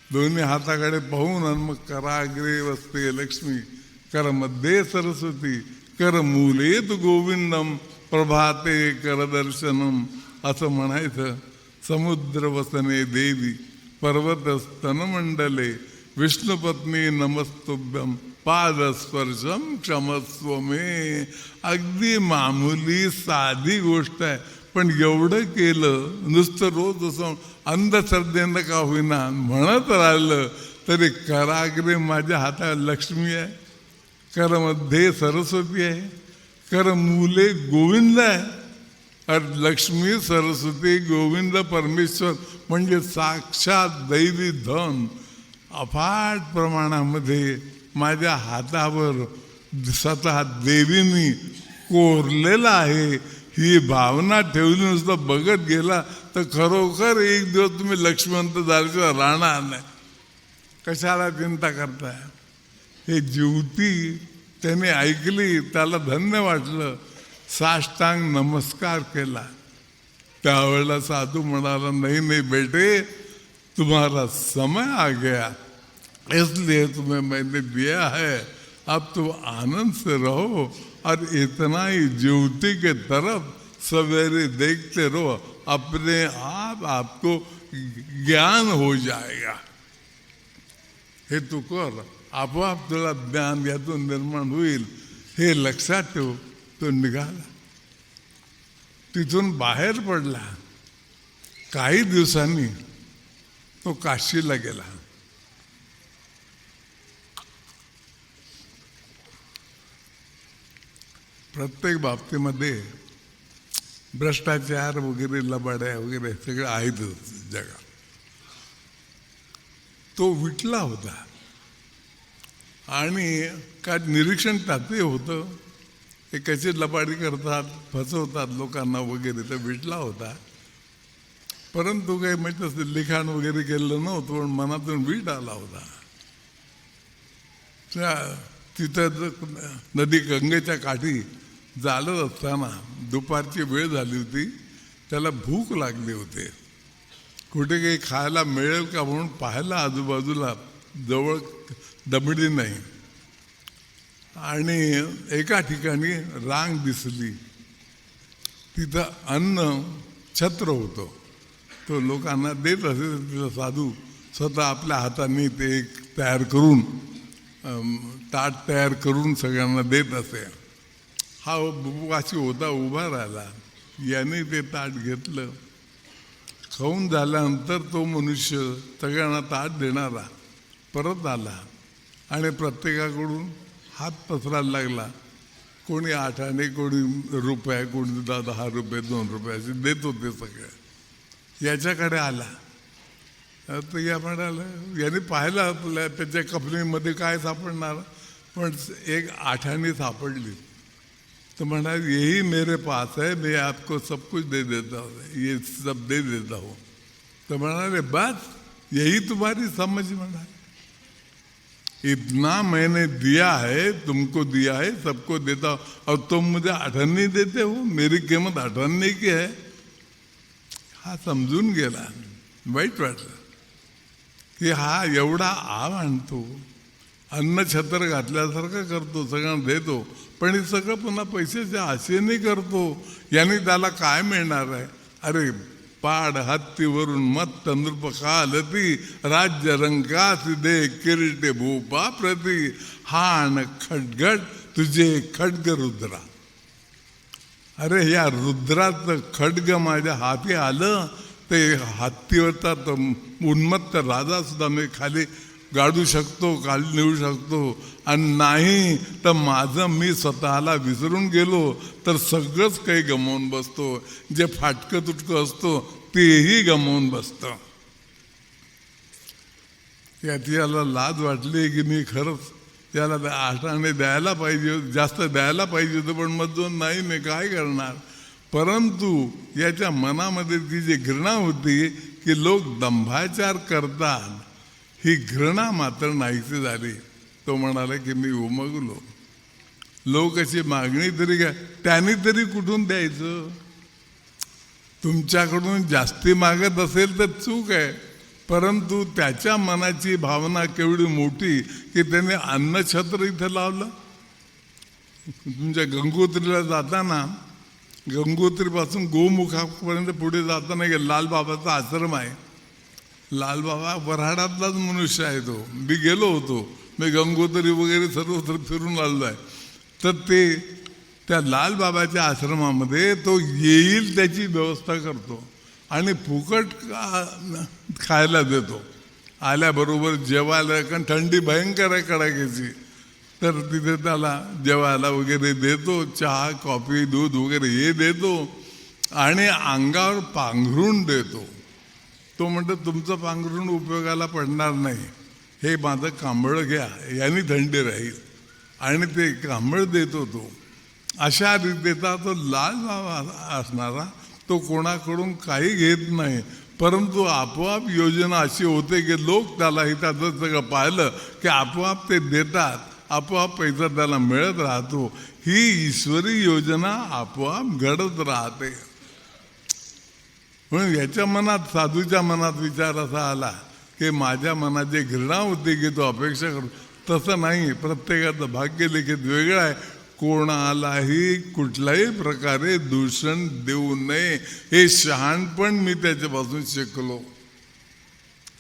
दोन्ही हाताकडे पाहून आणि मग कराग्रे वसते लक्ष्मी, करमध्ये सरस्वती, करमूलेत गोविंदम, प्रभाते करदर्शनम असं म्हणायचं. समुद्रवसने देवी, पर्वतस्तनमंडले, विष्णुपत्नी नमस्तुभ्यम, पादस्पर्शम क्षमस्व मे. अगदी मामूली साधी गोष्ट आहे, पण एवढं केलं नुसतं रोज असं अंधश्रद्धेनं का होईना म्हणत राहिलं तरी कराग्रे माझ्या हातात लक्ष्मी आहे, करमध्ये सरस्वती आहे, कारण मुले गोविंद आहे. अरे लक्ष्मी सरस्वती गोविंद परमेश्वर म्हणजे साक्षात दैवी धन अफाट प्रमाणामध्ये माझ्या हातावर स्वतः देवीनी कोरलेला आहे. ही भावना ठेवली नुसतं बघत गेला तर खरोखर एक दिवस तुम्ही लक्ष्मीवंत झाल्याशिवाय राहणार नाही. कशाला चिंता करताय. हे ज्योती त्याने ऐकली, त्याला धन्य वाटलं, साष्टांग नमस्कार केला. त्यावेळेला साधू म्हणाला, नहीं नहीं बेटे, तुम्हारा समय आ गया, इसलिए तुम्हें मैंने दिया है, अब तुम आनंद से रहो और इतना ही ज्योति के तरफ सवेरे देखते रहो, अपने आप आपको ज्ञान हो जाएगा. हे तू कर, आपोआप तुला ज्ञान यातून निर्माण होईल. हे लक्षात ठेव. तो निघाला, तिथून बाहेर पडला. काही दिवसांनी तो काशीला गेला. प्रत्येक बाबतीमध्ये भ्रष्टाचार वगैरे, लबाड्या वगैरे सगळं आहेतच जगात. तो विटला होता आणि काय निरीक्षण त्यातही होतं. हे कसे लबाडी करतात, फसवतात लोकांना वगैरे. तर विटला होता, परंतु काही माहीत असते लिखाण वगैरे केलं नव्हतं, पण मनातून वीट आला होता. तिथं नदी गंगेच्या काठी चालत असताना दुपारची वेळ झाली होती. त्याला भूक लागली होती. कुठे काही खायला मिळेल का म्हणून पाहायला आजूबाजूला, जवळ दमडी नाही. आणि एका ठिकाणी रांग दिसली. तिथं अन्न छत्र होतं. तो लोकांना देत असे. तिथं साधू स्वतः आपल्या हाताने ते एक तयार करून, ताट तयार करून सगळ्यांना देत असे. हा बुबुकाशी होता, उभा राहिला. याने ते ताट घेतलं. खाऊन झाल्यानंतर तो मनुष्य सगळ्यांना ताट देणारा परत आला आणि प्रत्येकाकडून हात पसरायला लागला. कोणी 8 आणे, कोणी रुपये, कोणी 10 रुपये, 2 रुपये असे देत होते सगळे. याच्याकडे आला तर या म्हणाला, याने पाहिलं आपल्या त्याच्या कपनीमध्ये काय सापडणार, पण एक 8 आणे सापडली. तो म्हणाल, यही मेरे पास है, मैं आपको सब कुछ दे देता हूँ, ये सब दे देता हूँ. तो म्हणाले, बस यही तुम्हारी समझ. म्हणाले, इतना मैंने दिया है, तुमको दिया है, सबको देता हूँ, और तुम मुझे 8 आने देते हो, मेरी किंमत 8 आने की है. हा समजून गेला. वाईट वाटलं की हा एवढा आव आणतो, अन्न छत्र घातल्यासारखं करतो, सगळ्यांना देतो, पण हे सगळं पुन्हा पैशाच्या आशेने करतो. याने त्याला काय मिळणार आहे. अरे पाड हत्तीवरून मत्त नृप कालती, राज्य रंकास दे किरीटे भूपा प्रती, हाण खडगड तुझे खड्ग रुद्रा. अरे या रुद्राचं खड्ग माझ्या हाती आलं, ते हत्तीवरचा उन्मत्त राजा सुद्धा मी खाली गाडू शकतो, खाली नेऊ शकतो. आणि नाही तर माझं मी स्वतःला विसरून गेलो तर सगळंच काही गमावून बसतो. जे फाटकं तुटकं असतो तेही गमावून बसतं. याला लाज वाटली की मी खरंच याला 8 आणे द्यायला पाहिजे, जास्त द्यायला पाहिजे होतं, पण मधून नाही, मी काय करणार. परंतु याच्या मनामध्ये ती जी घृणा होती की लोक दंभाचार करतात, ही घृणा मात्र नाहीशी झाली. तो म्हणाला की मी उमगलो. लोक अशी मागणी तरी काय, त्यांनी तरी कुठून द्यायचं. तुमच्याकडून जास्ती मागत असेल तर चूक आहे, परंतु त्याच्या मनाची भावना केवढी मोठी की त्याने अन्नछत्र इथं लावलं. तुमच्या गंगोत्रीला जाताना, गंगोत्रीपासून गोमुखापर्यंत पुढे जाताना लालबाबाचा आश्रम आहे. लालबाबा वऱ्हाडातलाच मनुष्य आहे. तो मी गेलो होतो, मी गंगोत्री वगैरे सर्वत्र फिरून आलो आहे. तर ते त्या लालबाबाच्या आश्रमामध्ये तो येईल त्याची व्यवस्था करतो आणि फुकट खायला देतो. आल्याबरोबर जेवायला, कारण थंडी भयंकर आहे कडाक्याची. तर तिथे त्याला जेवायला वगैरे देतो, चहा कॉफी दूध वगैरे हे देतो आणि अंगावर पांघरून देतो. तो म्हणतो तुमचं पांघरून उपयोगाला पडणार नाही, हे माझं कांबळं घ्या, यांनी थंडी राहील. आणि ते कांबळ देतो तो. अशा रीतीचा तो लाल असणारा, तो कोणाकडून काही घेत नाही. परंतु आपोआप योजना अशी होते की लोक त्याला हिताचं सगळं पाहिलं की आपोआप ते देतात, आपोआप पैसा त्याला मिळत राहतो. ही ईश्वरी योजना आपोआप घडत राहते. म्हणून याच्या मनात, साधूच्या मनात विचार असा आला की माझ्या मनात जे घृणा होती की तो अपेक्षा करतो, तसं नाही. प्रत्येकाचं भाग्य लिखित वेगळं आहे. कोणालाही कुठल्याही प्रकारे दूषण देऊ नये, हे शहाणपण मी त्याच्यापासून शिकलो.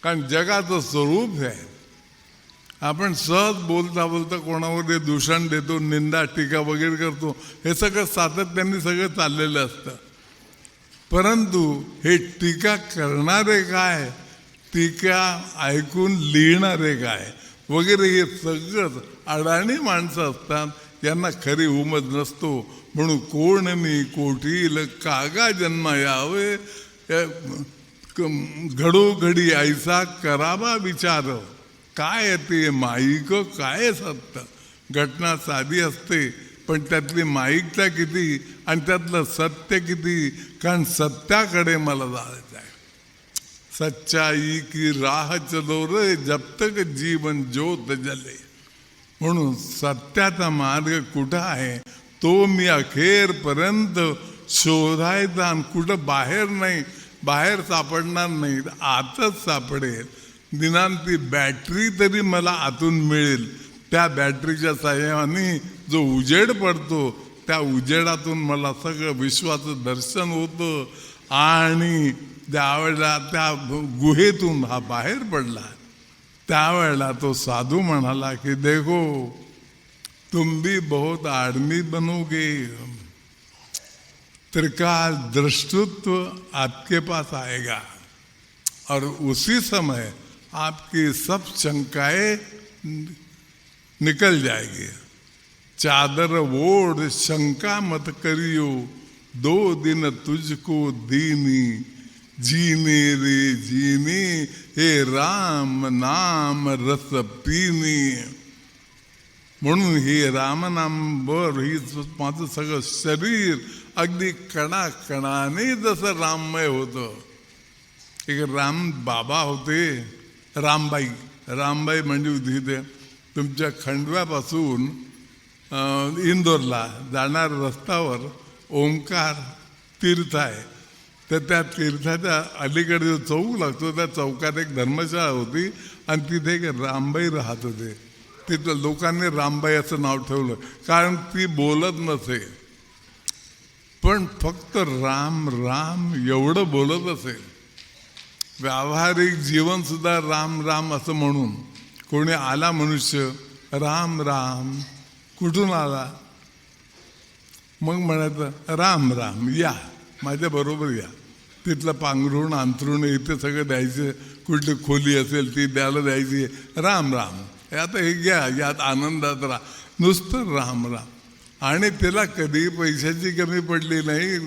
कारण जगाचं स्वरूप आहे. आपण सहज बोलता बोलता कोणावर दूषण देतो, निंदा टीका वगैरे करतो, हे सगळं सातत्याने सगळं चाललेलं असतं. परंतु हे टीका करणारे काय, टीका ऐकून लिहिणारे काय वगैरे, हे सगळंच अडाणी माणसं असतात. यांना खरी उमज नसतो. म्हणून कोण मी कोठील कागा जन्म यावे, घडोघडी ऐसा करावा विचार. काय ते माईक, काय सत्य. घटना साधी असते पण त्यातली माईकता किती आणि त्यातलं सत्य किती. कारण सत्याकडे मला जायचं आहे. सच्चाई की राह चलो रे जब तक जीवन ज्योत जले. म्हणून सत्याचा मार्ग कुठं आहे तो मी अखेरपर्यंत शोधायचा. आणि कुठं बाहेर नाही, बाहेर सापडणार नाही, आतच सापडेल. निदान ती बॅटरी तरी मला आतून मिळेल. त्या बॅटरीच्या साह्याने जो उजेड पडतो, त्या उजेडातून मला सगळं विश्वाचं दर्शन होतं. आणि ज्यावेळेला त्या गुहेतून हा बाहेर पडला, त्यावेळेला तो साधू म्हणाला की देखो तुम भी बहुत आदमी बनोगे, त्रिकाल दृष्टित्व आपके पास आएगा और उसी समय आपकी सब शंकाएं निकल जाएगी. चादर ओढ़ शंका मत करियो, 2 दिन तुझको दीनी, जीने रे जीने हे राम नाम रस पीनी. म्हणून हे रामनामवर ही माझं सगळं शरीर अगदी कणाकणाने जसं राममय होतं. एक राम बाबा होते, रामबाई म्हणजे तिथे तुमच्या खंडव्यापासून इंदोरला जाणार रस्त्यावर ओंकार तीर्थ आहे. तर त्या तीर्थाच्या अलीकडे जो चौक लागतो, त्या चौकात एक धर्मशाळा होती आणि तिथे एक रामबाई राहत होते. तिथं लोकांनी रामबाई असं नाव ठेवलं कारण ती बोलत नसे, पण फक्त राम राम एवढं बोलत असेल. व्यावहारिक जीवन सुद्धा राम राम असं म्हणून. कोणी आला मनुष्य, राम राम, कुठून आला, मग म्हणायचं राम राम, या माझ्या बरोबर या. तिथलं पांघरून अंथरून इथे सगळं द्यायचं. कुठली खोली असेल ती द्यायला द्यायची. राम राम, आता हे घ्या, यात आनंदात राहा. नुसतं राम राम. आणि त्याला कधी पैशाची कमी पडली नाही,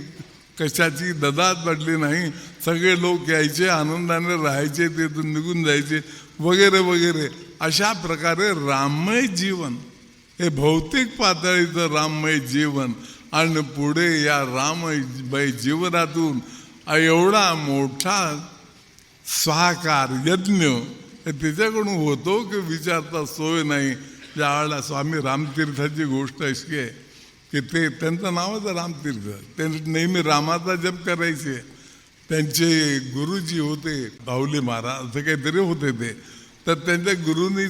कशाची ददात पडली नाही. सगळे लोक यायचे, आनंदाने राहायचे, तिथून निघून जायचे वगैरे वगैरे. अशा प्रकारे राममय जीवन, हे भौतिक पातळीचं राममय जीवन. आणि पुढे या राममय जीवनातून एवढा मोठा साकार यज्ञ तिच्याकडून होतो की विचारता सोय नाही. ज्यावेळेला स्वामी रामतीर्थाची गोष्ट अशी आहे की ते त्यांचं नावच रामतीर्थ, ते नेहमी रामाचा जप करायचे. त्यांचे गुरुजी होते बाहुली महाराज असं काहीतरी होते ते. तर त्यांच्या गुरुंनी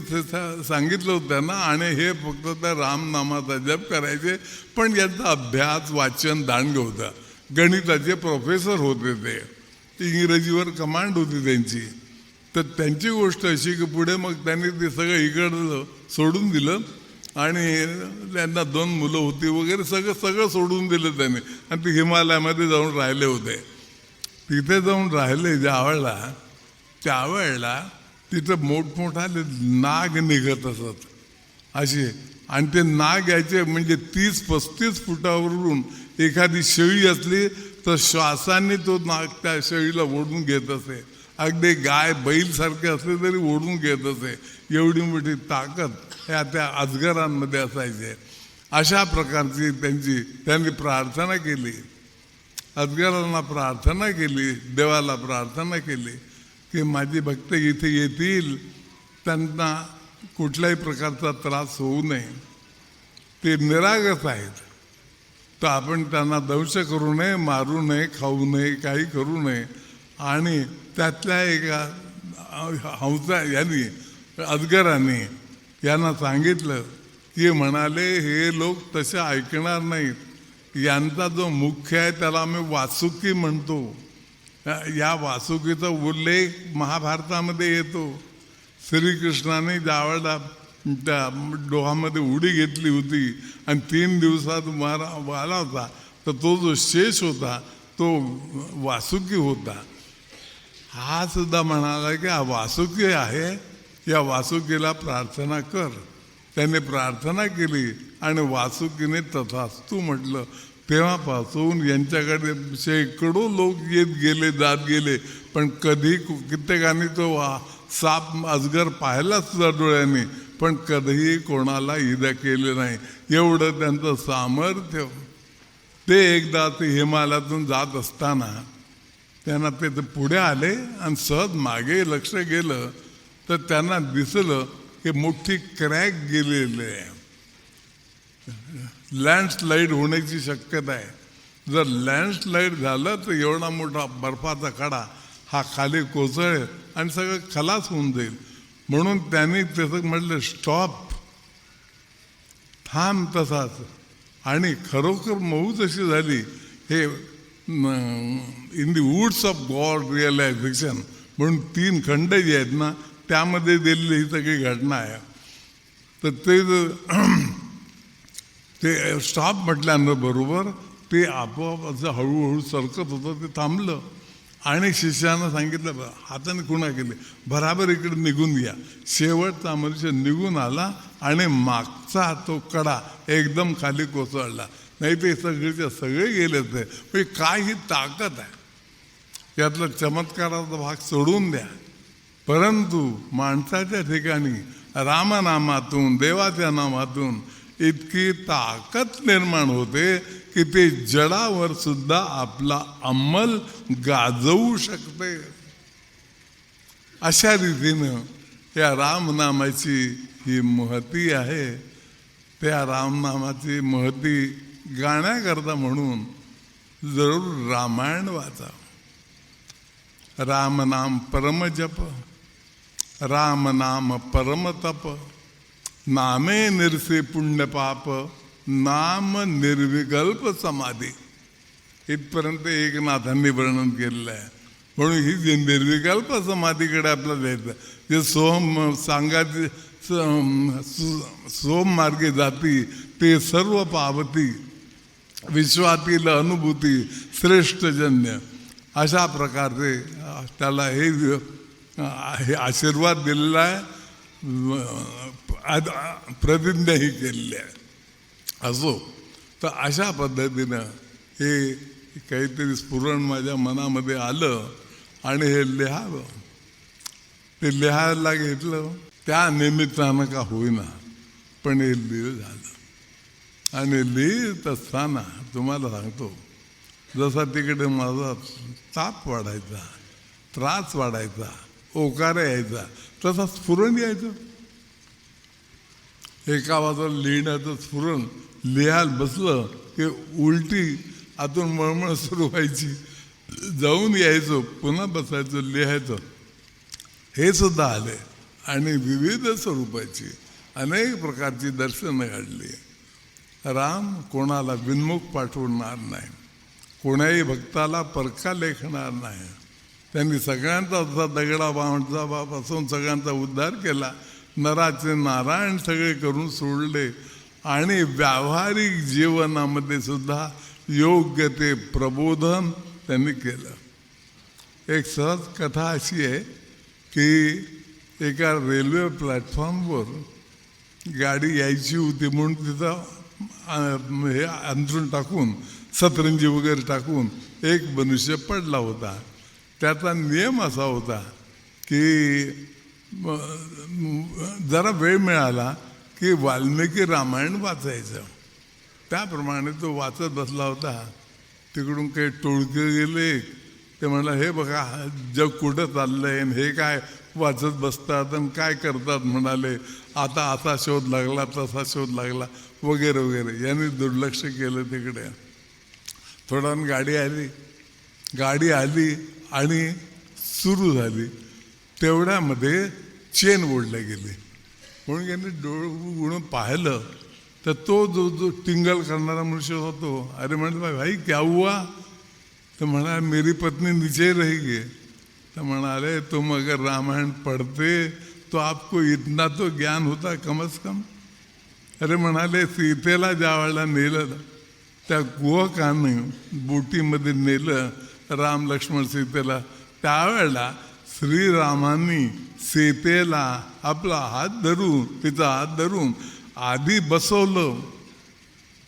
सांगितलं होतं त्यांना, आणि हे फक्त त्या रामनामाचा जप करायचे. पण यांचा अभ्यास वाचन दांडगं होता. गणिताचे प्रोफेसर होते ते, इंग्रजीवर कमांड होती त्यांची. तर त्यांची गोष्ट अशी की पुढे मग त्यांनी ते सगळं इकडं सोडून दिलं आणि त्यांना 2 मुलं होती वगैरे, सगळं सोडून दिलं त्यांनी. आणि ते हिमालयामध्ये जाऊन राहिले होते. तिथे जाऊन राहिले त्यावेळेला तिथं मोठमोठाले नाग निघत असत. असे आणि ते नाग यायचे म्हणजे 30-35 फुटावरून एखादी शेळी असली तर श्वासाने तो नाग त्या शेळीला ओढून घेत असे. अगदी गाय बैलसारखे असले तरी ओढून घेत असे. एवढी मोठी ताकद ह्या त्या अजगरांमध्ये असायचे. अशा प्रकारची त्यांनी प्रार्थना केली, अजगरांना प्रार्थना केली, देवाला प्रार्थना केली की माझे भक्त इथे येतील, त्यांना कुठल्याही प्रकारचा त्रास होऊ नये. ते निरागस आहेत तर आपण त्यांना दंश करू नये, मारू नये, खाऊ नये, काही करू नये. आणि त्यातल्या एका हंसा अजगराने यांना सांगितलं की म्हणाले हे लोक तसे ऐकणार नाहीत. यांचा जो मुख्य आहे त्याला आम्ही वासुकी म्हणतो. या वासुकीचा उल्लेख महाभारतामध्ये येतो. श्रीकृष्णाने ज्यावेळेला त्या डोहामध्ये उडी घेतली होती आणि 3 दिवसात आला होता तर तो जो शेष होता तो वासुकी होता. हा सुद्धा म्हणाला की हा वासुकी आहे, या वासुकीला प्रार्थना कर. त्याने प्रार्थना केली आणि वासुकीने तथास्तु म्हटलं. तेव्हापासून यांच्याकडे शेकडो लोक येत गेले, जात गेले, पण कधी कित्येकाने तो साप अजगर पाहिला सुद्धा डोळ्याने, पण कधीही कोणाला इजा केले नाही. एवढं त्यांचं सामर्थ्य. ते एकदा ते हिमालयातून जात असताना त्यांना ते पुढे आले आणि सहज मागे लक्ष गेलं तर त्यांना दिसलं की मोठी क्रॅक गेलेली आहे. लँडस्लाईड होण्याची शक्यता आहे. जर लँडस्लाईड झालं तर एवढा मोठा बर्फाचा खडा हा खाली कोसळेल आणि सगळं खलास होऊन जाईल. म्हणून त्यांनी तसं म्हटलं स्टॉप, थांब तसाच. आणि खरोखर मऊ जशी झाली. हे in the woods of God realization म्हणून 3 खंड जे आहेत ना त्यामध्ये दिलेली ही सगळी घटना आहे. तर ते स्टॉप म्हटल्याबरोबर ते आपोआप असं हळूहळू सरकत होतं. ते थांबलं आणि शिष्यानं सांगितलं हाताने खुणा केली, बराबर इकडे निघून घ्या. शेवटचा मनुष्य निघून आला आणि मागचा तो कडा एकदम खाली कोसळला. नाही ते सगळे गेले ते. म्हणजे काय ही ताकद आहे. यातला चमत्काराचा भाग सोडून द्या. परंतु माणसाच्या ठिकाणी रामनामातून, देवाच्या नामातून इतकी ताकद निर्माण होते की ते जडावर सुद्धा आपला अंमल गाजवू शकते. अशा रीतीनं या रामनामाची ही महती आहे. त्या रामनामाची महती गाण्याकरता म्हणून जरूर रामायण वाचा. रामनाम परमजप, रामनाम परमतप, नामे निरसे पुण्यपाप, नाम निर्विकल्प समाधी. इथपर्यंत एकनाथांनी वर्णन केलेलं आहे. म्हणून ही जी निर्विकल्प समाधीकडे आपल्याला जायचं. जे सांगायचे सोम मार्गे जाती ते सर्व पावती, विश्वातील अनुभूती श्रेष्ठजन्य. अशा प्रकारचे त्याला हे आशीर्वाद दिलेला आहे, प्रतिज्ञाही केलेली आहे. असो तर अशा पद्धतीनं हे काहीतरी स्फुरण माझ्या मनामध्ये आलं आणि हे लिहावं. ते लिहायला घेतलं. त्या निमित्तानं का होईना पण हे लिहिलं झालं. आणि लिहित असताना तुम्हाला सांगतो, जसा तिकडे माझा ताप वाढायचा, त्रास वाढायचा, ओकारा यायचा, तसा स्फुरण यायचं. एका बाजूला लिहिण्याचं स्फुरण लिहायला बसलं की उलटी आतून मळमळ सुरू व्हायची. जाऊन यायचो, पुन्हा बसायचं, लिहायचं. हे सुद्धा आले आणि विविध स्वरूपाची अनेक प्रकारची दर्शनं घडली. राम कोणाला विन्मुख पाठवणार नाही, कोणाही भक्ताला परका लेखणार नाही. त्यांनी सगळ्यांचा असा दगडा बापासून सगळ्यांचा उद्धार केला. नराचे नारायण सगळे करून सोडले आणि व्यावहारिक जीवनामध्ये सुद्धा योग्य ते प्रबोधन त्यांनी केलं. एक सहज कथा अशी आहे की एका रेल्वे प्लॅटफॉर्मवर गाडी यायची होती म्हणून तिथं हे अंथरून टाकून सतरंजी वगैरे टाकून एक मनुष्य पडला होता. त्याचा नियम असा होता की जरा वेळ मिळाला की वाल्मिकी रामायण वाचायचं. त्याप्रमाणे तो वाचत बसला होता. तिकडून काही टोळके गेले. ते म्हणला, हे बघा जग कुठं चाललंय, हे काय वाचत बसतात आणि काय करतात. म्हणाले, आता असा शोध लागला, तसा शोध लागला वगैरे वगैरे. यांनी दुर्लक्ष केलं तिकडे. थोडा गाडी आली आणि सुरू झाली. तेवढ्यामध्ये चेन ओढल्या गेली. म्हणून यांनी डोळे उघडून पाहिलं तर तो जो टिंगल करणारा मनुष्य होतो. अरे म्हणलं, भाई क्या हुआ? तो म्हणा, मेरी पत्नी नीचे रही गई. तो म्हणाले, तुम अगर रामायण पढ़ते तो आपको इतना तो ज्ञान होता कम से कम. अरे म्हणाले, सीतेला ज्या वेळेला नेलं त्या कुहकाने बोटीमध्ये नेलं राम लक्ष्मण सीतेला, त्यावेळेला श्रीरामांनी सीतेला आपला हात धरून, तिचा हात धरून आधी बसवलं.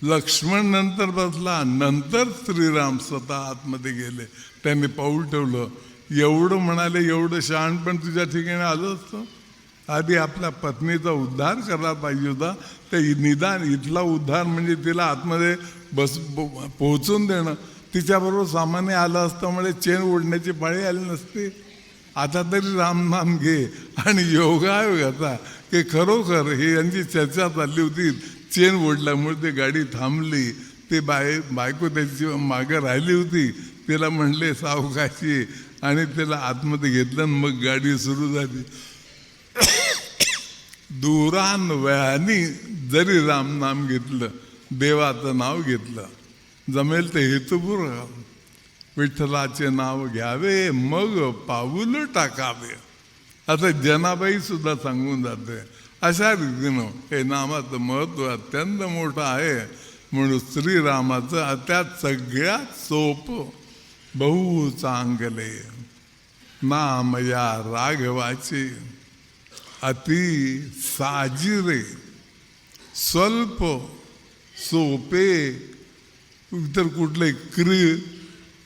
लक्ष्मण नंतर बसला, नंतर श्रीराम स्वतः आतमध्ये गेले. त्यांनी पाऊल ठेवलं. एवढं म्हणाले, एवढं शहाणपण तुझ्या ठिकाणी आलं असतं. आधी आपल्या पत्नीचा उद्धार करायला पाहिजे होता. तर निदान इथला उद्धार म्हणजे तिला आतमध्ये पोहोचून देणं. तिच्याबरोबर सामान्य आलं असतं म्हणजे चेन ओढण्याची पाळी आली नसती. आता तरी रामनाम घे. आणि योगायोगाचा की खरोखर हे यांची चर्चा चालली होती. चेन ओढल्यामुळे ती गाडी थांबली. ते बायको त्याची मागं राहिली होती. तिला म्हणले सावकाशी आणि तिला आतमध्ये घेतलं. मग गाडी सुरू झाली. दूरान्वयाने जरी रामनाम घेतलं, देवाचं नाव घेतलं, जमेल ते हेतुपूर्वक विठ्ठलाचे नाव घ्यावे, मग पाऊल टाकावे. आता जनाबाई सुद्धा सांगून जाते. अशा रीतीनं हे नामाचं महत्त्व अत्यंत मोठं आहे. म्हणून श्रीरामाचं त्यात सगळ्यात सोपं बहु चांगले नाम या राघवाचे अति साजिरे स्वल्प सोपे. इतर कुठले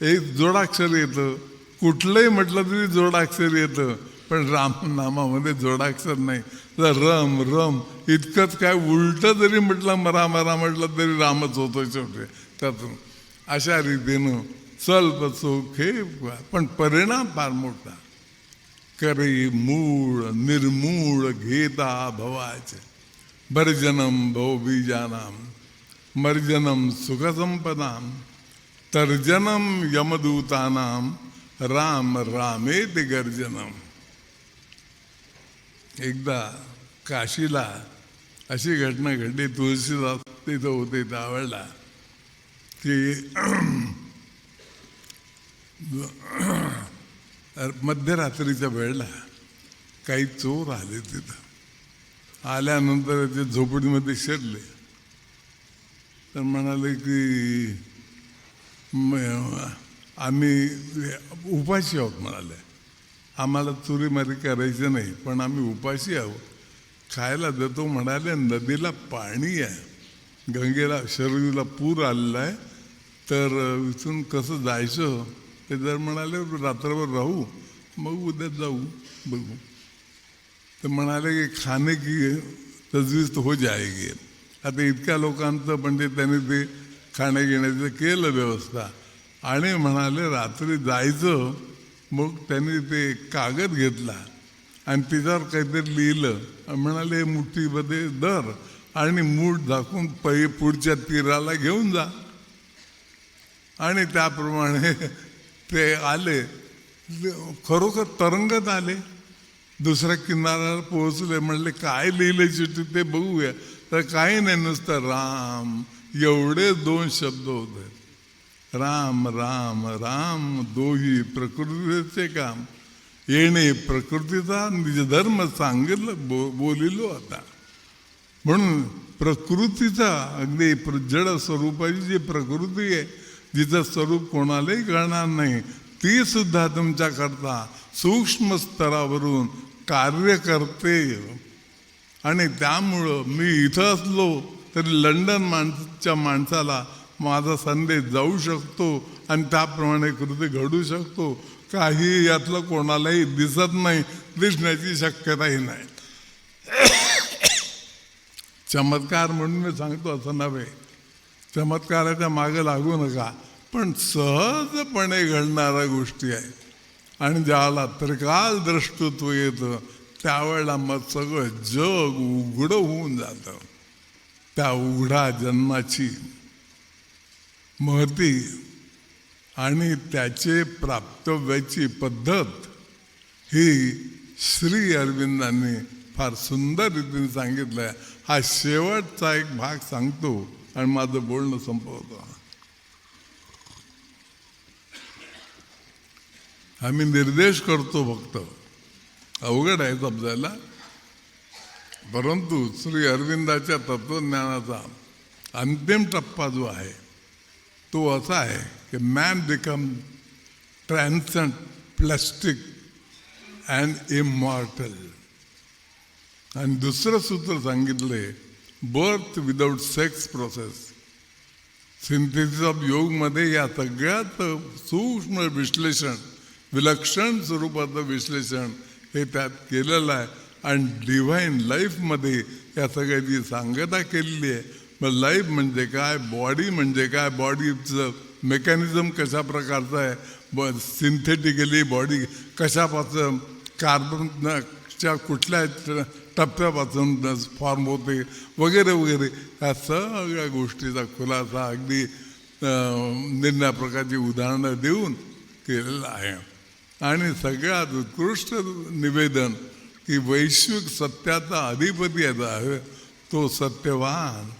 एक जोडाक्षर येतं, कुठलंही म्हटलं तरी जोडाक्षर येतं, पण रामनामामध्ये जोडाक्षर नाही. तर रम रम इतकंच काय, उलटं जरी म्हटलं मरा मरा म्हटलं तरी रामच होतो शेवटी त्यातून. अशा रीतीनं स्वल्प सोखे पण परिणाम फार मोठा. करे मूळ निर्मूळ घेता भवाचे भरजनम भवबीजानाम मर्जनम सुखसंपदाम तर्जनम यमदूतानाम राम रामेत गर्जनम. एकदा काशीला अशी घटना घडली. तुळशीदास तिथं होते त्यावेळेला की मध्यरात्रीच्या वेळेला काही चोर आले. तिथं आल्यानंतर ते झोपडीमध्ये शिरले. तर म्हणाले की आम्ही उपाशी आहोत. म्हणाले, आम्हाला चोरीमारी करायची नाही, पण आम्ही उपाशी आहोत, खायला देतो. म्हणाले, नदीला पाणी आहे, गंगेला शरयूला पूर आलेला आहे, तर इथून कसं जायचं. ते जर म्हणाले रात्रभर राहू, मग उद्या जाऊ बघू. तर म्हणाले की खाणे की तजवीज हो जाएगी. आता इतक्या लोकांचं म्हणजे त्यांनी ते खाण्यापिण्याचं केलं व्यवस्था. आणि म्हणाले रात्री जायचं. मग त्यांनी ते कागद घेतला आणि तिच्यावर काहीतरी लिहिलं. म्हणाले मुठीमध्ये धर आणि मूठ दाखवून पुढच्या तीराला घेऊन जा. आणि त्याप्रमाणे ते आले. खरोखर तरंगत आले. दुसऱ्या किनाऱ्याला पोहोचले. म्हणले काय लिहिले चिठ्ठी ते बघूया. तर काही नाही, नुसतं राम एवढे 2 शब्द होते. राम राम राम दोही प्रकृतीचे काम. येणे प्रकृतीचा निजधर्म सांगितलं बोलिलो आता. म्हणून प्रकृतीचा अगदी जड स्वरूपाची जी प्रकृती आहे, जिचं स्वरूप कोणालाही कळणार नाही, ती सुद्धा तुमच्याकरता सूक्ष्म स्तरावरून कार्य करते. आणि त्यामुळं मी इथं असलो तरी लंडन माणसाला माझा संदेश जाऊ शकतो आणि त्याप्रमाणे कृती घडू शकतो. काही यातलं कोणालाही दिसत नाही, दिसण्याची शक्यताही नाही. चमत्कार म्हणून मी सांगतो असं नव्हे, चमत्काराच्या मागे लागू नका, पण सहजपणे घडणाऱ्या गोष्टी आहेत. आणि ज्याला त्रिकाल द्रष्टृत्व येतं त्यावेळेला मग सगळं जग उघडं होऊन जातं. त्या उघडा जन्माची महती आणि त्याचे प्राप्तव्याची पद्धत ही श्री अरविंदांनी फार सुंदर रीतीने सांगितलं आहे. हा शेवटचा एक भाग सांगतो आणि माझं बोलणं संपवतो. आम्ही निर्देश करतो फक्त, अवघड आहे समजायला, परंतु श्री अरविंदाच्या तत्वज्ञानाचा अंतिम टप्पा जो आहे तो असा आहे की man become transcend, plastic and immortal. आणि दुसरं सूत्र सांगितले, birth without sex process. Synthesis of योगमध्ये या सगळ्यात सूक्ष्म विश्लेषण, विलक्षण स्वरूपाचं विश्लेषण हे त्यात केलेलं आहे. आणि डिव्हाइन लाईफमध्ये या सगळ्याची सांगता केलेली आहे. मग लाईफ म्हणजे काय, बॉडी म्हणजे काय, बॉडीचं मेकॅनिझम कशा प्रकारचं आहे, सिंथेटिकली बॉडी कशापासून, कार्बनच्या कुठल्या टप्प्यापासून फॉर्म होते वगैरे वगैरे, ह्या सगळ्या गोष्टीचा खुलासा अगदी निरनिराळ्या प्रकारची उदाहरणं देऊन केलेलं आहे. आणि सगळ्यात उत्कृष्ट निवेदन की वैश्विक सत्याचा अधिपती आहे तो सत्यवान.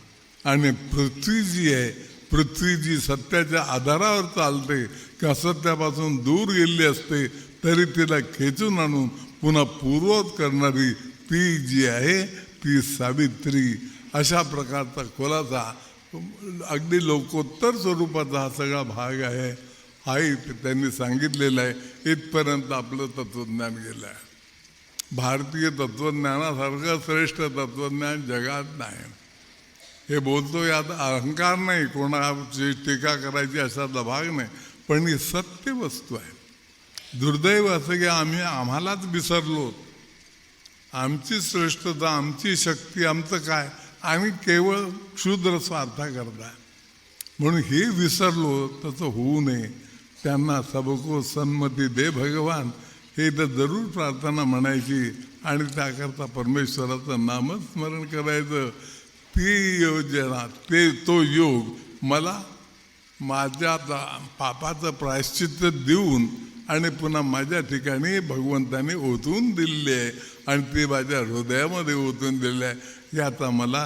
आणि पृथ्वी जी आहे, पृथ्वी जी सत्याच्या आधारावर चालते किंवा सत्यापासून दूर गेलेली असते तरी तिला खेचून आणून पुन्हा पूर्ववत करणारी ती जी आहे ती सावित्री. अशा प्रकारचा खुलासा अगदी लोकोत्तर स्वरूपाचा हा सगळा भाग आहे. हाही त्यांनी सांगितलेलं आहे. इथपर्यंत आपलं तत्त्वज्ञान गेलं आहे. भारतीय तत्त्वज्ञानासारखं श्रेष्ठ तत्त्वज्ञान जगात नाही. हे बोलतो यात अहंकार नाही, कोणाची टीका करायची अशातला भाग नाही, पण ही सत्य वस्तू आहे. दुर्दैव असं की आम्हालाच विसरलो. आमची श्रेष्ठता, आमची शक्ती, आमचं काय, आम्ही केवळ क्षुद्र स्वार्था करता. म्हणून हे विसरलो, तसं होऊ नये. त्यांना सबको सन्मती दे भगवान, हे तर जरूर प्रार्थना म्हणायची आणि त्याकरता परमेश्वराचं नामस्मरण करायचं. ती योजना, तो योग मला माझ्या पापाचं प्रायश्चित्त देऊन आणि पुन्हा माझ्या ठिकाणी भगवंताने ओतून दिलेली आहे आणि ते माझ्या हृदयामध्ये ओतून दिले आहे. याचा मला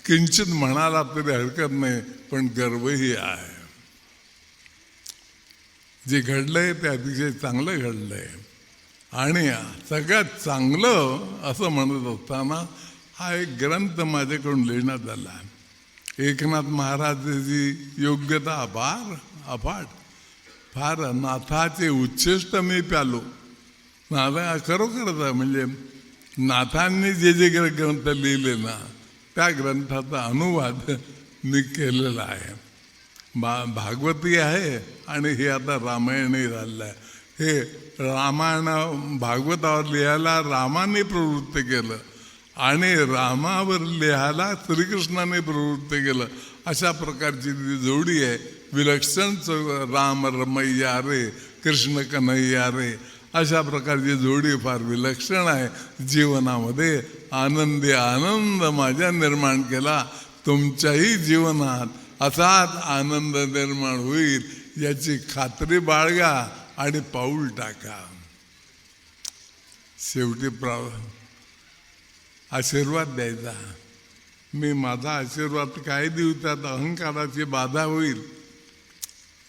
किंचित म्हणाला तरी हरकत नाही, पण गर्वही आहे. जे घडलंय ते अतिशय चांगलं घडलंय. आणि सगळ्यात चांगलं असं म्हणत असताना हा एक ग्रंथ माझ्याकडून लिहिण्यात आला. एकनाथ महाराजांची योग्यता अफाट. फार नाथाचे उच्छिष्ट मी प्यालो. नाथा खरोखरच म्हणजे नाथांनी जे जे ग्रंथ लिहिले ना त्या ग्रंथाचा अनुवाद मी केलेला आहे. भागवती आहे आणि हे आता रामायणही झालेलं आहे. हे रामायण भागवतावर लिहायला रामाने प्रवृत्त केलं आणि रामावर लिहायला श्रीकृष्णाने प्रवृत्त केलं. अशा प्रकारची ती जोडी आहे. विलक्षण राम रमैया रे, कृष्ण कन्हैया रे, अशा प्रकारची जोडी फार विलक्षण आहे. जीवनामध्ये आनंदी आनंद माझ्या निर्माण केला. तुमच्याही जीवनात असाच आनंद निर्माण होईल याची खात्री बाळगा आणि पाऊल टाका. शेवटी आशीर्वाद द्यायचा. मी माझा आशीर्वाद काय देऊ, त्यात अहंकाराची बाधा होईल.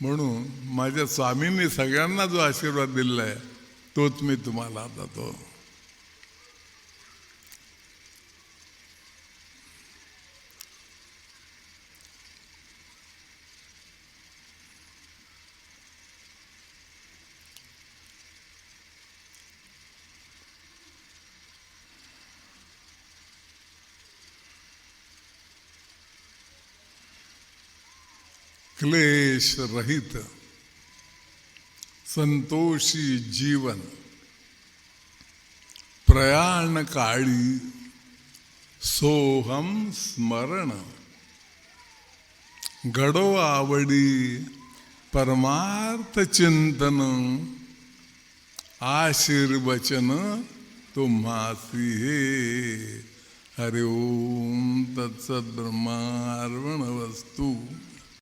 म्हणून माझ्या स्वामींनी सगळ्यांना जो आशीर्वाद दिला आहे तोच मी तुम्हाला देतो. क्लेश रहित संतोषी जीवन, प्रयाण काळी सोहम स्मरण, घडो आवडी परमार्थ चिंतन, आशीर्वचन तुम्हासी हे. हरि ओम तत्सत ब्रह्मार्पणमस्तु.